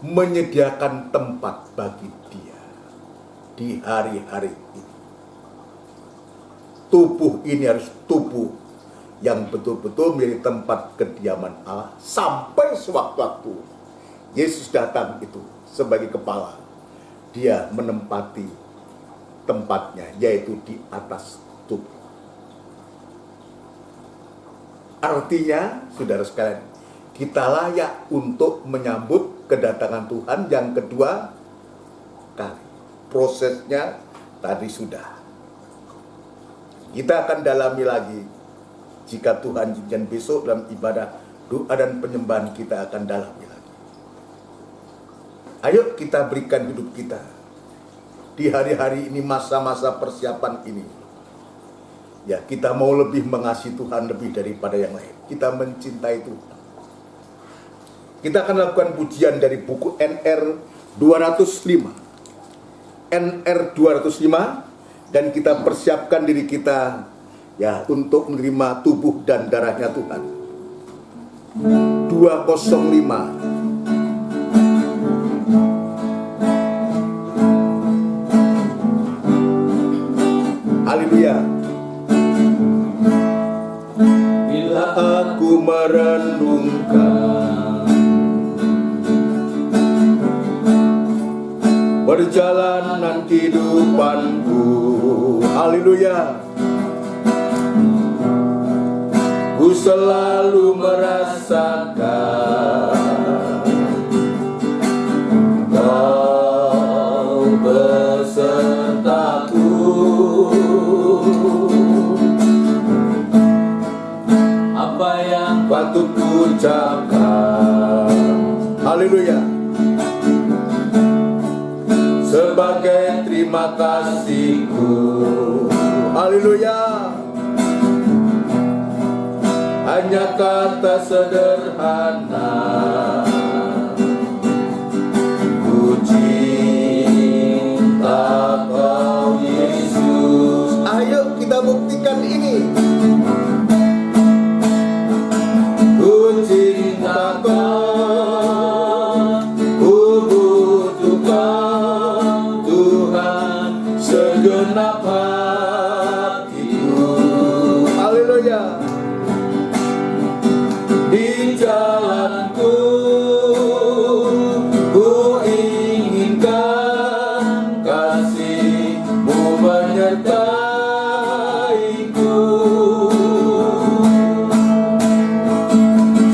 [SPEAKER 1] menyediakan tempat bagi Dia di hari-hari ini. Tubuh ini harus tubuh yang betul-betul menjadi tempat kediaman Allah sampai sewaktu-waktu Yesus datang itu sebagai kepala. Dia menempati tempatnya, yaitu di atas tubuh. Artinya, saudara sekalian, kita layak untuk menyambut kedatangan Tuhan yang kedua kali. Prosesnya tadi sudah. Kita akan dalami lagi jika Tuhan izinkan besok dalam ibadah doa dan penyembahan kita akan dalami lagi. Ayo kita berikan hidup kita di hari-hari ini, masa-masa persiapan ini. Ya, kita mau lebih mengasihi Tuhan lebih daripada yang lain. Kita mencintai Tuhan. Kita akan lakukan pujian dari buku NR 205. NR 205, dan kita persiapkan diri kita ya untuk menerima tubuh dan darahnya Tuhan. 205. Haleluya. Bila aku merenungkan perjalanan kehidupanku, haleluya, ku selalu merasakan Kau besertaku. Apa yang patut ku ucapkan, haleluya, sebagai terima kasihku, haleluya. Hanya kata sederhana, ku cinta Kau Yesus. Ayo kita buktikan ini. Ku cinta Kau, ku butuh Kau, Tuhan segenap hatiku. Haleluya. Di jalanku ku inginkan kasih-Mu menyertaiku.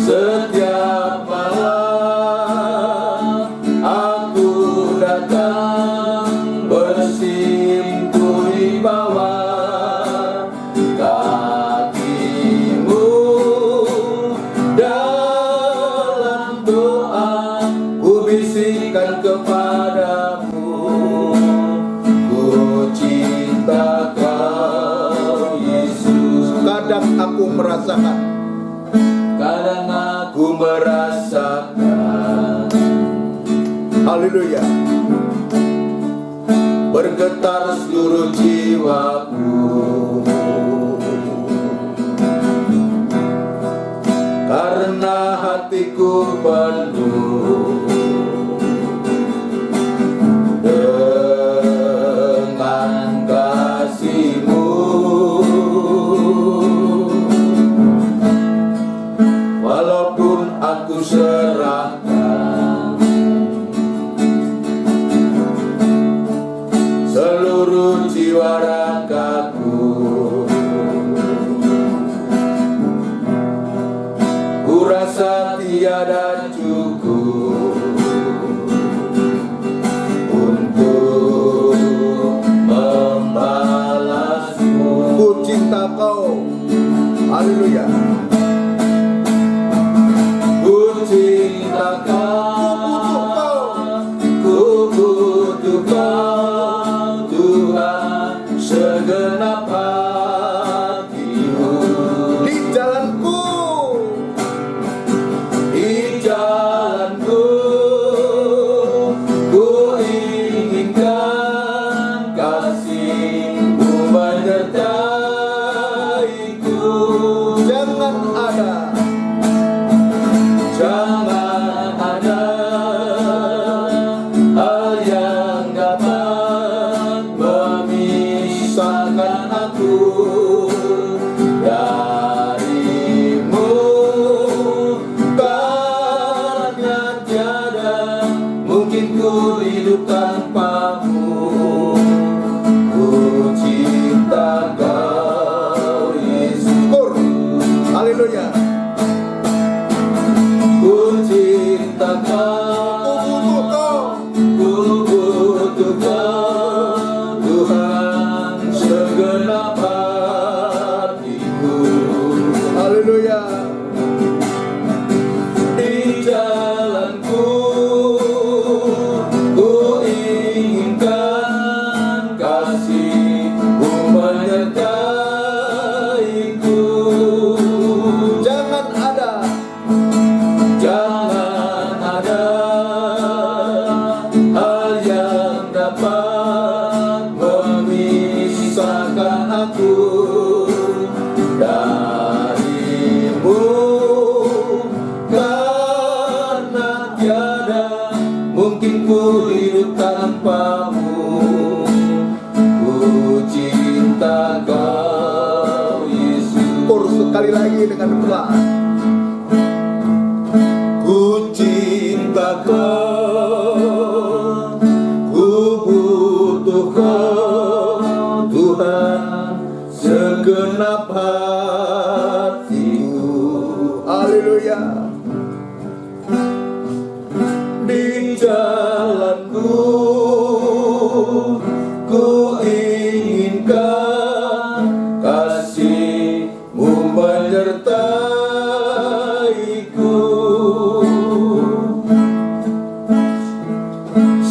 [SPEAKER 1] Setiap malam aku datang bersimpuh di bawah kaki-Mu. Dalam doa ku bisikkan kepadamu, ku cinta Kau Yesus. Kadang aku merasakan, haleluya, bergetar seluruh jiwaku, karena hatiku penuh dengan kasih-Mu. Walaupun aku serahkan seluruh jiwa ragaku, ku rasa tiada cukup untuk membalasmu. Ku cinta Kau, haleluya. Ku cinta Kau, ku butuh Kau, Tuhan segenap hatiku. Di jalanku, ku inginkan kasih-Mu menyertaiku. Jangan ada hal yang dapat memisahkan aku dari-Mu, karena tiada mungkin ku hidup tanpa-Mu. Ku cinta Kau Yesus. Haleluya. Ku cinta Kau, ku butuh Kau, Tuhan pisahkan aku darimu, karena tiada mungkin ku hidup tanpamu. Ku cinta kau Yesus. Sekali lagi dengan perlahan. Ku cinta kau, ku butuh kau Tuhan segenap hatiku. Haleluya. Di jalanku ku inginkan kasih-Mu menyertaiku.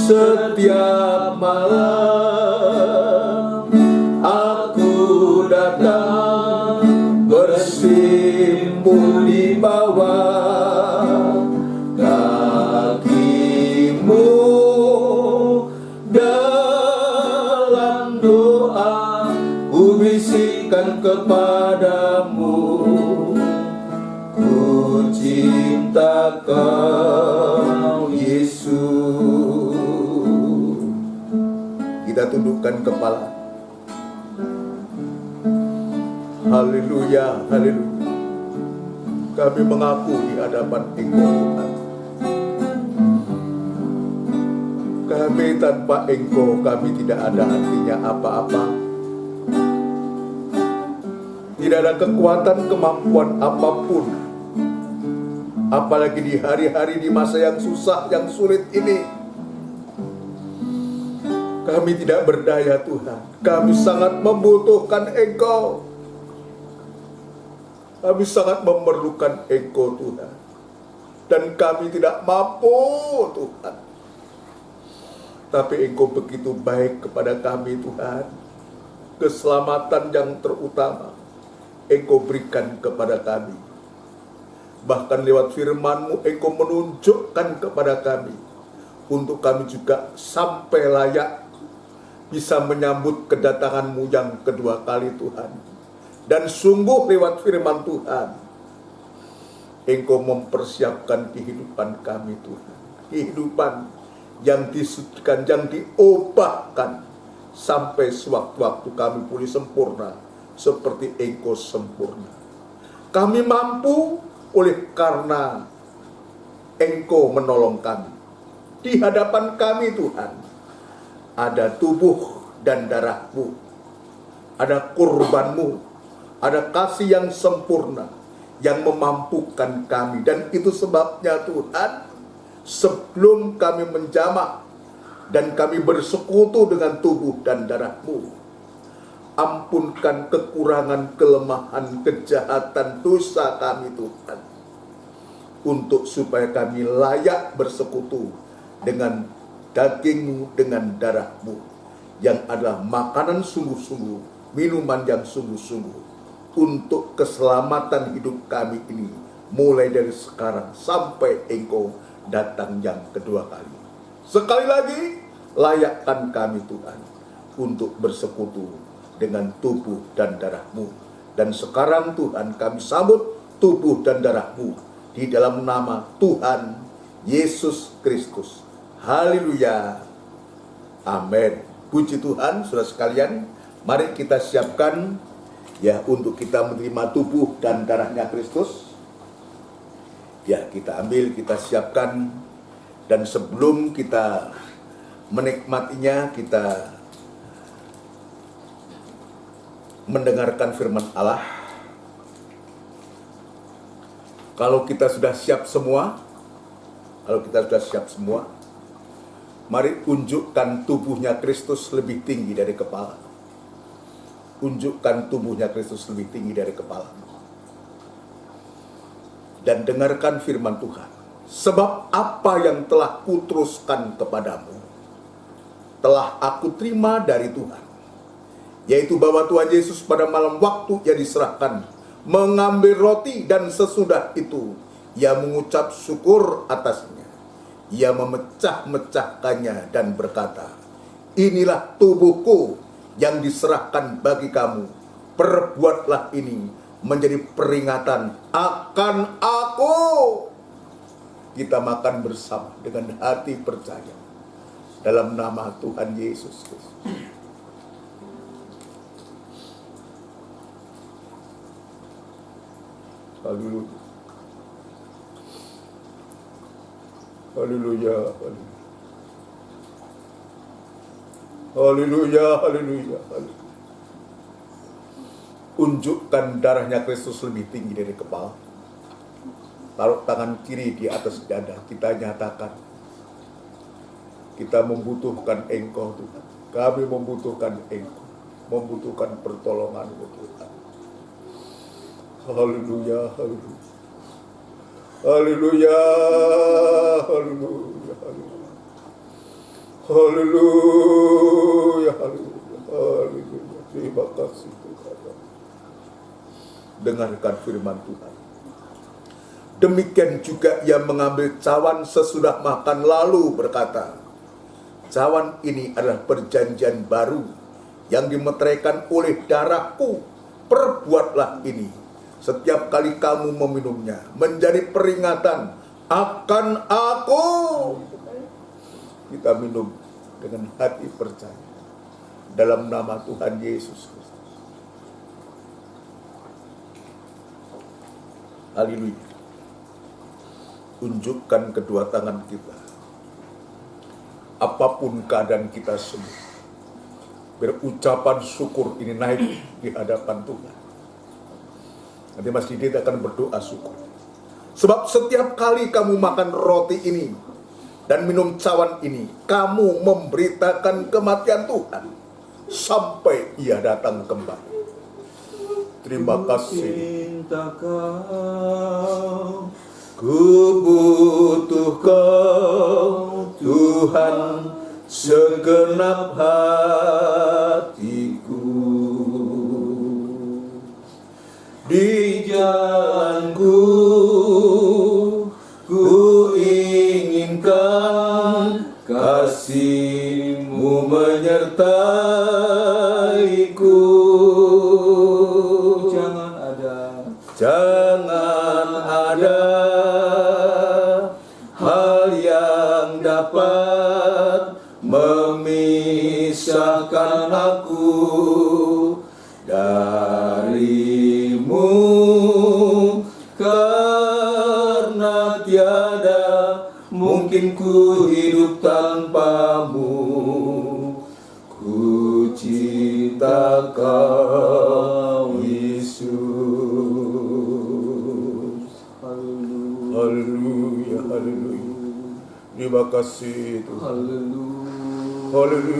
[SPEAKER 1] Setiap malam aku datang bersimpuh di bawah kaki-Mu, dalam doa ku bisikkan kepadamu, ku cinta kau Yesus. Kita tundukkan kepala. Haleluya, haleluya. Kami mengaku di hadapan Engkau Tuhan. Kami tanpa Engkau, kami tidak ada artinya apa-apa. Tidak ada kekuatan, kemampuan apapun. Apalagi di hari-hari, di masa yang susah, yang sulit ini. Kami tidak berdaya Tuhan. Kami sangat membutuhkan Engkau. Kami sangat memerlukan Engkau Tuhan. Dan kami tidak mampu Tuhan. Tapi Engkau begitu baik kepada kami Tuhan. Keselamatan yang terutama Engkau berikan kepada kami. Bahkan lewat firman-Mu Engkau menunjukkan kepada kami, untuk kami juga sampai layak bisa menyambut kedatangan-Mu yang kedua kali Tuhan. Dan sungguh lewat firman Tuhan Engkau mempersiapkan kehidupan kami Tuhan. Kehidupan yang disucikan, yang diubahkan sampai sewaktu-waktu kami pulih sempurna seperti Engkau sempurna. Kami mampu oleh karena Engkau menolong kami. Di hadapan kami Tuhan ada tubuh dan darah-Mu, ada kurban-Mu, ada kasih yang sempurna yang memampukan kami. Dan itu sebabnya Tuhan, sebelum kami menjamah dan kami bersekutu dengan tubuh dan darah-Mu, ampunkan kekurangan, kelemahan, kejahatan, dosa kami Tuhan, untuk supaya kami layak bersekutu dengan daging-Mu, dengan darah-Mu, yang adalah makanan sungguh-sungguh, minuman yang sungguh-sungguh, untuk keselamatan hidup kami ini, mulai dari sekarang sampai Engkau datang yang kedua kali. Sekali lagi, layakkan kami Tuhan untuk bersekutu dengan tubuh dan darah-Mu. Dan sekarang Tuhan, kami sambut tubuh dan darah-Mu di dalam nama Tuhan Yesus Kristus. Haleluya. Amin. Puji Tuhan, saudara sekalian. Mari kita siapkan ya untuk kita menerima tubuh dan darahnya Kristus. Ya, kita ambil, kita siapkan. Dan sebelum kita menikmatinya, kita mendengarkan firman Allah. Kalau kita sudah siap semua, mari unjukkan tubuhnya Kristus lebih tinggi dari kepala. Unjukkan tubuhnya Kristus lebih tinggi dari kepala. Dan dengarkan firman Tuhan. Sebab apa yang telah kuteruskan kepadamu, telah aku terima dari Tuhan. Yaitu bahwa Tuhan Yesus pada malam waktu Ia diserahkan, mengambil roti, dan sesudah itu Ia mengucap syukur atasnya. Ia memecah-mecahkannya dan berkata, inilah tubuhku yang diserahkan bagi kamu. Perbuatlah ini menjadi peringatan akan aku. Kita makan bersama dengan hati percaya dalam nama Tuhan Yesus Kristus. Haleluya. Haleluya. Haleluya. Haleluya. Haleluya. Unjukkan darahnya Kristus lebih tinggi dari kepala. Taruh tangan kiri di atas dada. Kita nyatakan, kita membutuhkan Engkau Tuhan. Kami membutuhkan Engkau, membutuhkan pertolongan-Mu Tuhan. Haleluya, haleluya. Haleluya, haleluya, haleluya. Haleluya, haleluya, haleluya. Terima kasih Tuhan. Dengarkan firman Tuhan. Demikian juga ia mengambil cawan sesudah makan lalu berkata, cawan ini adalah perjanjian baru yang dimeteraikan oleh darahku. Perbuatlah ini setiap kali kamu meminumnya menjadi peringatan akan aku. Kita minum dengan hati percaya dalam nama Tuhan Yesus Kristus. Haleluya. Tunjukkan kedua tangan kita. Apapun keadaan kita semua, berucapan syukur ini naik di hadapan Tuhan. Nanti Mas Didit akan berdoa syukur. Sebab setiap kali kamu makan roti ini dan minum cawan ini, kamu memberitakan kematian Tuhan sampai Ia datang kembali. Terima kasih. Ku butuh Kau Tuhan segenap hatiku. Di jalanku ku inginkan kasih-Mu menyertaiku. Jangan ada hal yang dapat memisahkan aku dari-Mu, karena tiada mungkin ku hidup tanpa-Mu. Ku cinta Kau Yesus. Haleluya, haleluya. Terima kasih Tuhan. Haleluya,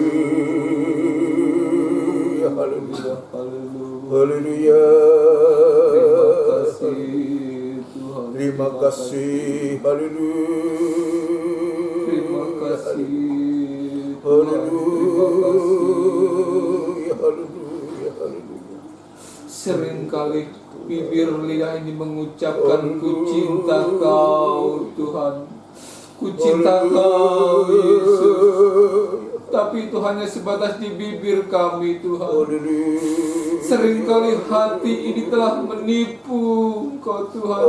[SPEAKER 1] haleluya, haleluya. Terima kasih, haleluya. Terima kasih, haleluya, haleluya, haleluya.
[SPEAKER 2] Seringkali bibir lidah ini mengucapkan ku cinta Kau Tuhan, ku cinta Kau Yesus, tapi itu hanya sebatas di bibir kami Tuhan. Seringkali hati ini telah menipu Engkau Tuhan.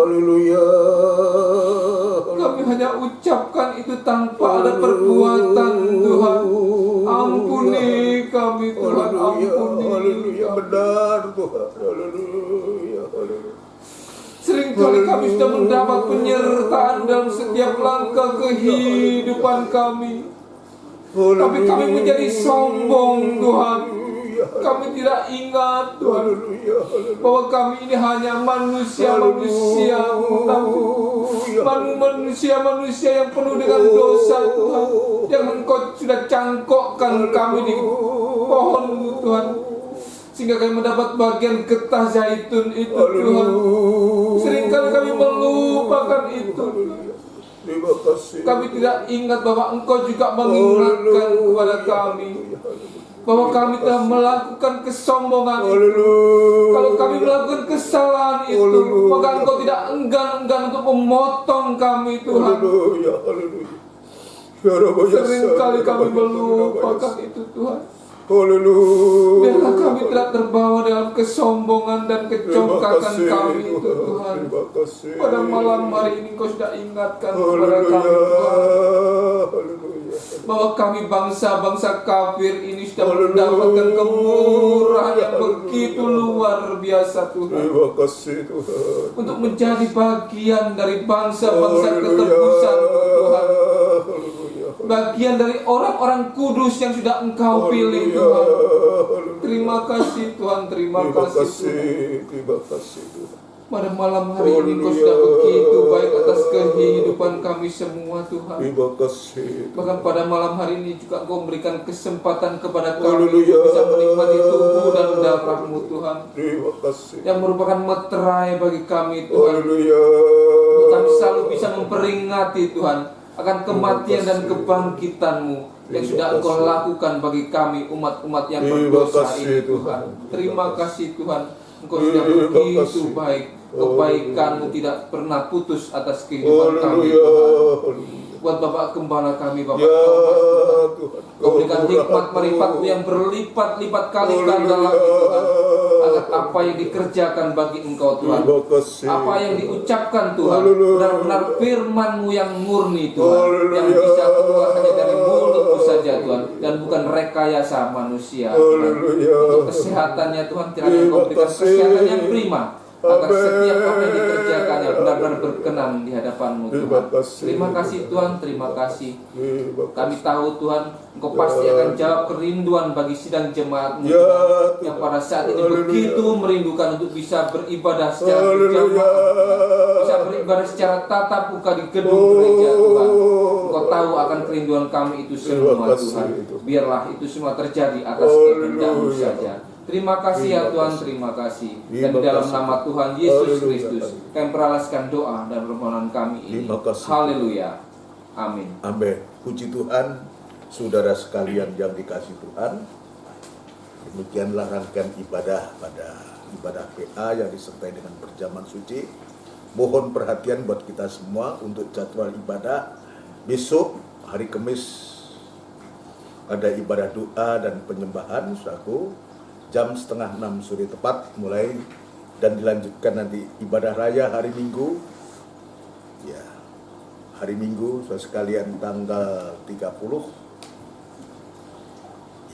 [SPEAKER 2] Kami hanya ucapkan itu tanpa ada perbuatan Tuhan. Ampuni kami Tuhan, ampuni.
[SPEAKER 1] Benar Tuhan. Haleluya, haleluya.
[SPEAKER 2] Seringkali kami sudah mendapat penyertaan dalam setiap langkah kehidupan kami, tapi kami menjadi sombong Tuhan. Kami tidak ingat Tuhan bahwa kami ini hanya manusia-manusia, manusia-manusia yang penuh dengan dosa Tuhan, yang Engkau sudah cangkokkan kami di pohon-Mu Tuhan, sehingga kami mendapat bagian getah zaitun itu Tuhan. Seringkali kami melupakan itu. Kami tidak ingat bahwa Engkau juga mengingatkan kepada kami bahwa kami telah melakukan kesombongan itu. Kalau kami melakukan kesalahan itu, maka Engkau tidak enggan-enggan untuk memotong kami Tuhan. Seringkali kami melupakan itu Tuhan.
[SPEAKER 1] Haleluya.
[SPEAKER 2] Biarlah kami tidak terbawa dalam kesombongan dan
[SPEAKER 1] Terima
[SPEAKER 2] kecongkakan
[SPEAKER 1] kasih,
[SPEAKER 2] kami itu Tuhan.
[SPEAKER 1] Terima kasih.
[SPEAKER 2] Pada malam hari ini Kau sudah ingatkan kepada
[SPEAKER 1] Haleluya.
[SPEAKER 2] kami Tuhan,
[SPEAKER 1] Haleluya.
[SPEAKER 2] bahwa kami bangsa-bangsa kafir ini sudah
[SPEAKER 1] Haleluya.
[SPEAKER 2] mendapatkan kemurahan yang begitu luar biasa Tuhan,
[SPEAKER 1] Terima kasih Tuhan.
[SPEAKER 2] untuk menjadi bagian dari bangsa-bangsa
[SPEAKER 1] Haleluya.
[SPEAKER 2] ketebusan Tuhan,
[SPEAKER 1] Haleluya.
[SPEAKER 2] bagian dari orang-orang kudus yang sudah Engkau pilih
[SPEAKER 1] Haleluya.
[SPEAKER 2] Tuhan.
[SPEAKER 1] Haleluya.
[SPEAKER 2] Terima kasih Tuhan, terima
[SPEAKER 1] Terima
[SPEAKER 2] kasih Tuhan.
[SPEAKER 1] kasih. Terima kasih Tuhan.
[SPEAKER 2] Pada malam hari ini Kau
[SPEAKER 1] Haleluya.
[SPEAKER 2] sudah begitu baik atas kehidupan kami semua Tuhan.
[SPEAKER 1] Terima kasih.
[SPEAKER 2] Bahkan pada malam hari ini juga Kau memberikan kesempatan kepada kami
[SPEAKER 1] Haleluya.
[SPEAKER 2] untuk bisa menikmati tubuh dan darah-Mu Tuhan,
[SPEAKER 1] Terima kasih.
[SPEAKER 2] yang merupakan meterai bagi kami Tuhan.
[SPEAKER 1] Haleluya.
[SPEAKER 2] Untuk kami selalu bisa memperingati Tuhan akan kematian dan
[SPEAKER 1] kasih.
[SPEAKER 2] kebangkitan-Mu yang
[SPEAKER 1] Terima
[SPEAKER 2] sudah Engkau
[SPEAKER 1] kasih.
[SPEAKER 2] lakukan bagi kami umat-umat yang
[SPEAKER 1] Terima
[SPEAKER 2] berdosa
[SPEAKER 1] kasih,
[SPEAKER 2] ini Tuhan.
[SPEAKER 1] Tuhan.
[SPEAKER 2] Terima kasih Tuhan, Engkau sudah
[SPEAKER 1] Terima
[SPEAKER 2] begitu
[SPEAKER 1] kasih.
[SPEAKER 2] baik. Kebaikan-Mu tidak pernah putus atas kehidupan kami
[SPEAKER 1] Haleluya.
[SPEAKER 2] Tuhan.
[SPEAKER 1] Haleluya.
[SPEAKER 2] Buat Bapak Gembala kami, Bapak
[SPEAKER 1] Ya
[SPEAKER 2] Thomas,
[SPEAKER 1] Tuhan.
[SPEAKER 2] Kau berikan hikmat marifat-Mu yang berlipat-lipat kali ganda lagi Tuhan, agar apa yang dikerjakan bagi Engkau Tuhan,
[SPEAKER 1] Terima kasih.
[SPEAKER 2] apa yang diucapkan Tuhan,
[SPEAKER 1] Haleluya.
[SPEAKER 2] benar-benar firman-Mu yang murni Tuhan,
[SPEAKER 1] Haleluya.
[SPEAKER 2] yang bisa keluar hanya dari mulut-Mu saja Tuhan, dan bukan rekayasa manusia Tuhan.
[SPEAKER 1] Haleluya.
[SPEAKER 2] Untuk kesehatannya Tuhan, kiranya Engkau
[SPEAKER 1] Terima
[SPEAKER 2] berikan
[SPEAKER 1] kasih.
[SPEAKER 2] kesehatan yang prima, agar
[SPEAKER 1] Amin.
[SPEAKER 2] setiap apa yang dikerjakannya benar-benar berkenan di hadapan-Mu
[SPEAKER 1] Terima
[SPEAKER 2] Tuhan.
[SPEAKER 1] kasih.
[SPEAKER 2] Terima kasih Tuhan, terima kasih.
[SPEAKER 1] Terima
[SPEAKER 2] Kami
[SPEAKER 1] kasih.
[SPEAKER 2] tahu Tuhan, Engkau pasti akan jawab kerinduan bagi sidang jemaat-Mu
[SPEAKER 1] Ya,
[SPEAKER 2] Tuhan,
[SPEAKER 1] Tuhan.
[SPEAKER 2] yang pada saat ini
[SPEAKER 1] Haleluya.
[SPEAKER 2] begitu merindukan untuk bisa beribadah secara
[SPEAKER 1] Haleluya.
[SPEAKER 2] berjamaah, bisa beribadah secara tatap muka di gedung gereja Tuhan. Engkau tahu akan kerinduan kami itu semua
[SPEAKER 1] Terima kasih,
[SPEAKER 2] Tuhan.
[SPEAKER 1] Tuhan.
[SPEAKER 2] Biarlah itu semua terjadi atas
[SPEAKER 1] Haleluya.
[SPEAKER 2] kehendak-Mu saja. Terima kasih ya
[SPEAKER 1] Terima
[SPEAKER 2] Tuhan,
[SPEAKER 1] kasih.
[SPEAKER 2] terima kasih. Dan
[SPEAKER 1] Terima
[SPEAKER 2] di dalam
[SPEAKER 1] kasih.
[SPEAKER 2] nama Tuhan Yesus
[SPEAKER 1] Haleluya.
[SPEAKER 2] Kristus, kami peralaskan doa dan permohonan kami ini.
[SPEAKER 1] Terima kasih.
[SPEAKER 2] Haleluya. Amin.
[SPEAKER 1] Amin. Puji Tuhan, saudara sekalian yang dikasih Tuhan. Demikianlah rangkaian ibadah pada ibadah PA yang disertai dengan berjaman suci. Mohon perhatian buat kita semua untuk jadwal ibadah. Besok hari Kamis ada ibadah doa dan penyembahan jam 5:30 sore tepat mulai, dan dilanjutkan nanti ibadah raya hari Minggu. Ya, hari Minggu saudara sekalian tanggal 30.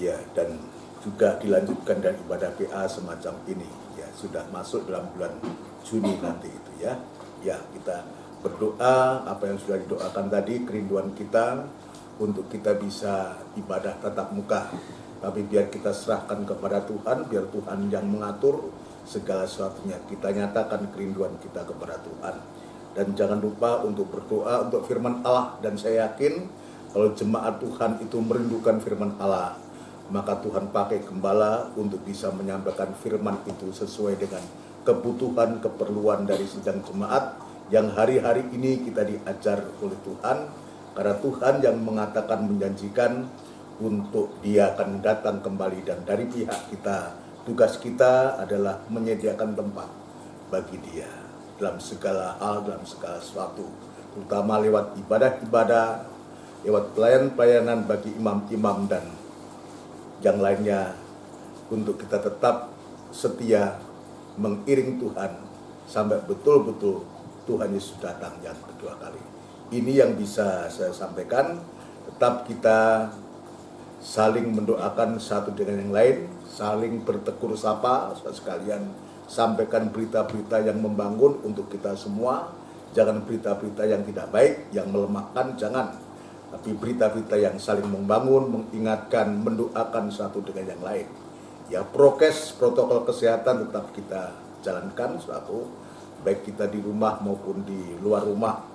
[SPEAKER 1] Ya, dan juga dilanjutkan dan ibadah PA semacam ini. Ya, sudah masuk dalam bulan Juni nanti itu ya. Ya, kita berdoa apa yang sudah didoakan tadi, kerinduan kita untuk kita bisa ibadah tatap muka. Tapi biar kita serahkan kepada Tuhan, biar Tuhan yang mengatur segala sesuatunya. Kita nyatakan kerinduan kita kepada Tuhan. Dan jangan lupa untuk berdoa untuk firman Allah. Dan saya yakin kalau jemaat Tuhan itu merindukan firman Allah, maka Tuhan pakai gembala untuk bisa menyampaikan firman itu sesuai dengan kebutuhan, keperluan dari sidang jemaat yang hari-hari ini kita diajar oleh Tuhan. Karena Tuhan yang mengatakan, menjanjikan untuk Dia akan datang kembali, dan dari pihak kita, tugas kita adalah menyediakan tempat bagi Dia dalam segala hal, dalam segala sesuatu, terutama lewat ibadah-ibadah, lewat pelayanan-pelayanan bagi imam-imam dan yang lainnya, untuk kita tetap setia mengiring Tuhan sampai betul-betul Tuhan Yesus datang yang kedua kali. Ini yang bisa saya sampaikan. Tetap kita saling mendoakan satu dengan yang lain, saling bertegur sapa, saudara sekalian. Sampaikan berita-berita yang membangun untuk kita semua. Jangan berita-berita yang tidak baik, yang melemahkan, jangan. Tapi berita-berita yang saling membangun, mengingatkan, mendoakan satu dengan yang lain. Ya, prokes, protokol kesehatan tetap kita jalankan, suatu baik kita di rumah maupun di luar rumah.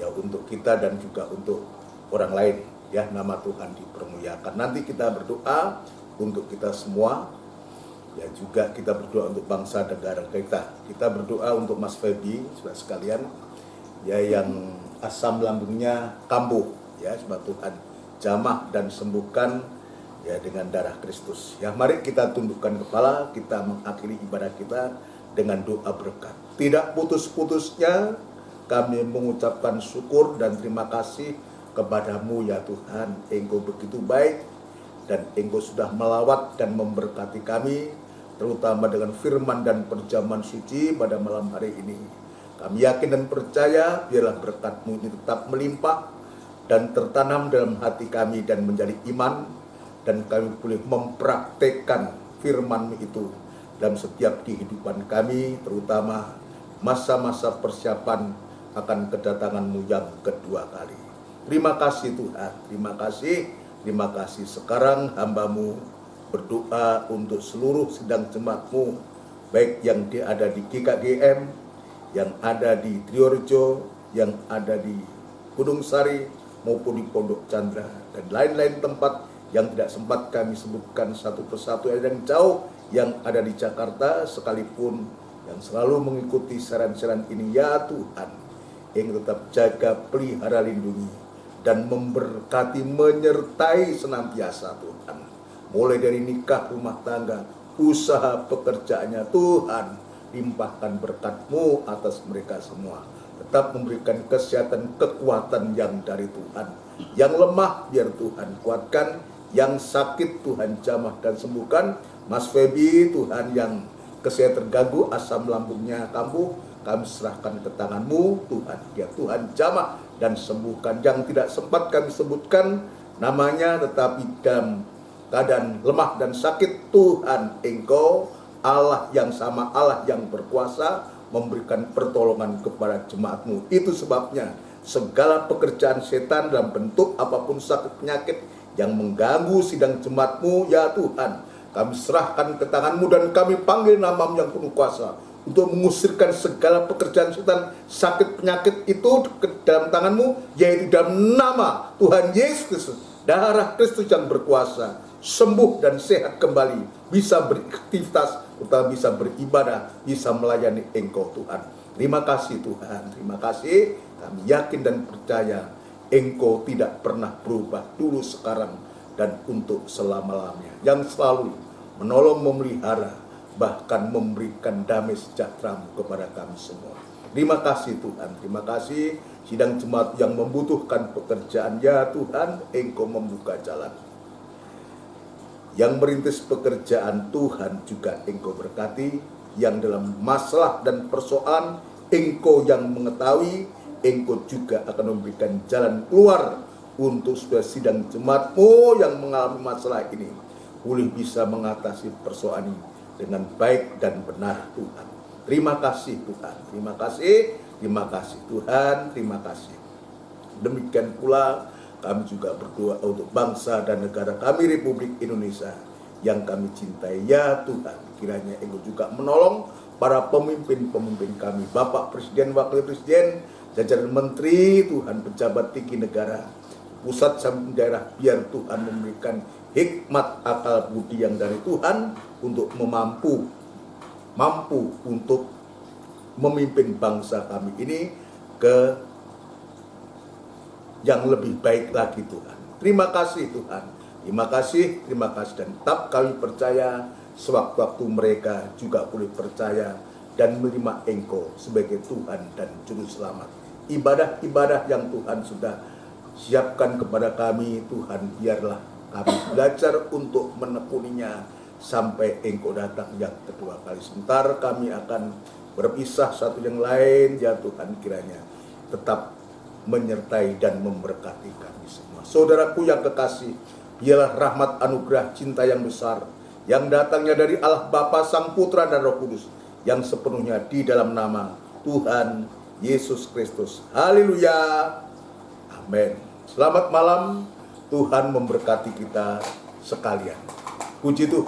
[SPEAKER 1] Ya, untuk kita dan juga untuk orang lain. Ya, nama Tuhan dipermuliakan. Nanti kita berdoa untuk kita semua. Ya, juga kita berdoa untuk bangsa negara kita. Kita berdoa untuk Mas Feby, saudara sekalian, ya, yang asam lambungnya kambuh. Ya, sebab Tuhan jamah dan sembuhkan ya dengan darah Kristus. Ya, mari kita tundukkan kepala, kita mengakhiri ibadah kita dengan doa berkat. Tidak putus-putusnya kami mengucapkan syukur dan terima kasih kepadamu ya Tuhan. Engkau begitu baik dan Engkau sudah melawat dan memberkati kami, terutama dengan firman dan perjamuan suci pada malam hari ini. Kami yakin dan percaya biarlah berkat-Mu ini tetap melimpah dan tertanam dalam hati kami dan menjadi iman, dan kami boleh mempraktekkan firman-Mu itu dalam setiap kehidupan kami, terutama masa-masa persiapan akan kedatangan-Mu yang kedua kali. Terima kasih Tuhan, terima kasih. Sekarang hamba-Mu berdoa untuk seluruh sidang jemaat-Mu, baik yang ada di GKGM, yang ada di Triorejo, yang ada di Gunung Sari, maupun di Pondok Chandra, dan lain-lain tempat yang tidak sempat kami sebutkan satu persatu, yang jauh, yang ada di Jakarta sekalipun, yang selalu mengikuti saran-saran ini. Ya Tuhan, yang tetap jaga, pelihara, lindungi, dan memberkati, menyertai senantiasa Tuhan. Mulai dari nikah, rumah tangga, usaha, pekerjaannya, Tuhan, limpahkan berkat-Mu atas mereka semua. Tetap memberikan kesehatan, kekuatan yang dari Tuhan. Yang lemah biar Tuhan kuatkan, yang sakit Tuhan jamah dan sembuhkan. Mas Febi, Tuhan, yang kesehatan terganggu, asam lambungnya kambuh, kami serahkan ke tangan-Mu Tuhan. Ya Tuhan, jamah dan sembuhkan. Yang tidak sempat kami sebutkan namanya, tetapi dalam keadaan lemah dan sakit, Tuhan, Engkau Allah yang sama, Allah yang berkuasa, memberikan pertolongan kepada jemaat-Mu. Itu sebabnya segala pekerjaan setan dalam bentuk apapun sakit penyakit yang mengganggu sidang jemaat-Mu, ya Tuhan, kami serahkan ke tangan-Mu, dan kami panggil nama-Mu yang penuh kuasa untuk mengusirkan segala pekerjaan setan, sakit penyakit itu ke dalam tangan-Mu, yaitu dalam nama Tuhan Yesus Kristus, darah Kristus yang berkuasa, sembuh dan sehat kembali, bisa beraktivitas, utama bisa beribadah, bisa melayani Engkau Tuhan. Terima kasih Tuhan, terima kasih. Kami yakin dan percaya Engkau tidak pernah berubah, dulu, sekarang, dan untuk selama-lamanya, yang selalu menolong, memelihara, bahkan memberikan damai sejahtera-Mu kepada kami semua. Terima kasih Tuhan, terima kasih. Sidang jemaat yang membutuhkan pekerjaan, ya Tuhan, Engkau membuka jalan. Yang merintis pekerjaan, Tuhan, juga Engkau berkati. Yang dalam masalah dan persoalan, Engkau yang mengetahui, Engkau juga akan memberikan jalan keluar untuk supaya sidang jemaat-Mu yang mengalami masalah ini boleh bisa mengatasi persoalan ini dengan baik dan benar Tuhan. Terima kasih Tuhan, terima kasih Tuhan, terima kasih. Demikian pula kami juga berdoa untuk bangsa dan negara kami, Republik Indonesia, yang kami cintai. Ya Tuhan, kiranya Engkau juga menolong para pemimpin-pemimpin kami, Bapak Presiden, Wakil Presiden, jajaran menteri, Tuhan, pejabat tinggi negara, pusat sampai daerah, biar Tuhan memberikan hikmat, akal budi yang dari Tuhan untuk mampu untuk memimpin bangsa kami ini ke yang lebih baik lagi Tuhan. Terima kasih Tuhan, terima kasih, dan tetap kami percaya sewaktu-waktu mereka juga boleh percaya dan menerima Engkau sebagai Tuhan dan Juru Selamat. Ibadah-ibadah yang Tuhan sudah siapkan kepada kami, Tuhan, biarlah kami belajar untuk menekuninya sampai Engkau datang yang kedua kali. Sebentar kami akan berpisah satu yang lain, ya Tuhan, kiranya tetap menyertai dan memberkati kami semua. Saudaraku yang kekasih, biarlah rahmat, anugerah, cinta yang besar yang datangnya dari Allah Bapa, Sang Putra, dan Roh Kudus yang sepenuhnya di dalam nama Tuhan Yesus Kristus. Haleluya. Amin. Selamat malam. Tuhan memberkati kita sekalian. Puji Tuhan.